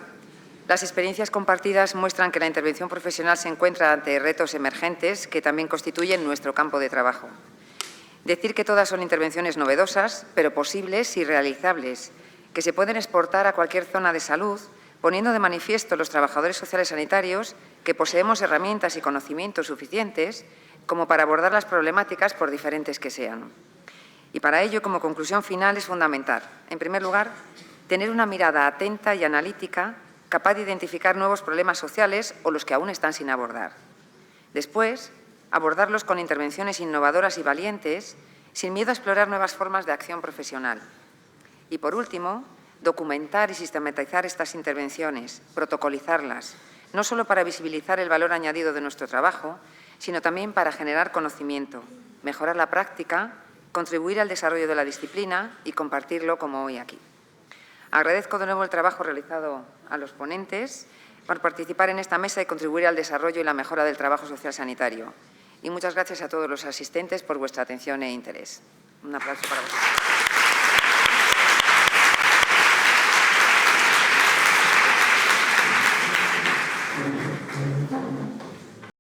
Las experiencias compartidas muestran que la intervención profesional se encuentra ante retos emergentes que también constituyen nuestro campo de trabajo. Decir que todas son intervenciones novedosas, pero posibles y realizables, que se pueden exportar a cualquier zona de salud, poniendo de manifiesto los trabajadores sociales sanitarios que poseemos herramientas y conocimientos suficientes como para abordar las problemáticas por diferentes que sean. Y para ello, como conclusión final, es fundamental, en primer lugar, tener una mirada atenta y analítica capaz de identificar nuevos problemas sociales o los que aún están sin abordar. Después, abordarlos con intervenciones innovadoras y valientes, sin miedo a explorar nuevas formas de acción profesional. Y, por último, documentar y sistematizar estas intervenciones, protocolizarlas, no solo para visibilizar el valor añadido de nuestro trabajo, sino también para generar conocimiento, mejorar la práctica, contribuir al desarrollo de la disciplina y compartirlo como hoy aquí. Agradezco de nuevo el trabajo realizado a los ponentes por participar en esta mesa y contribuir al desarrollo y la mejora del trabajo social sanitario. Y muchas gracias a todos los asistentes por vuestra atención e interés. Un aplauso para vosotros.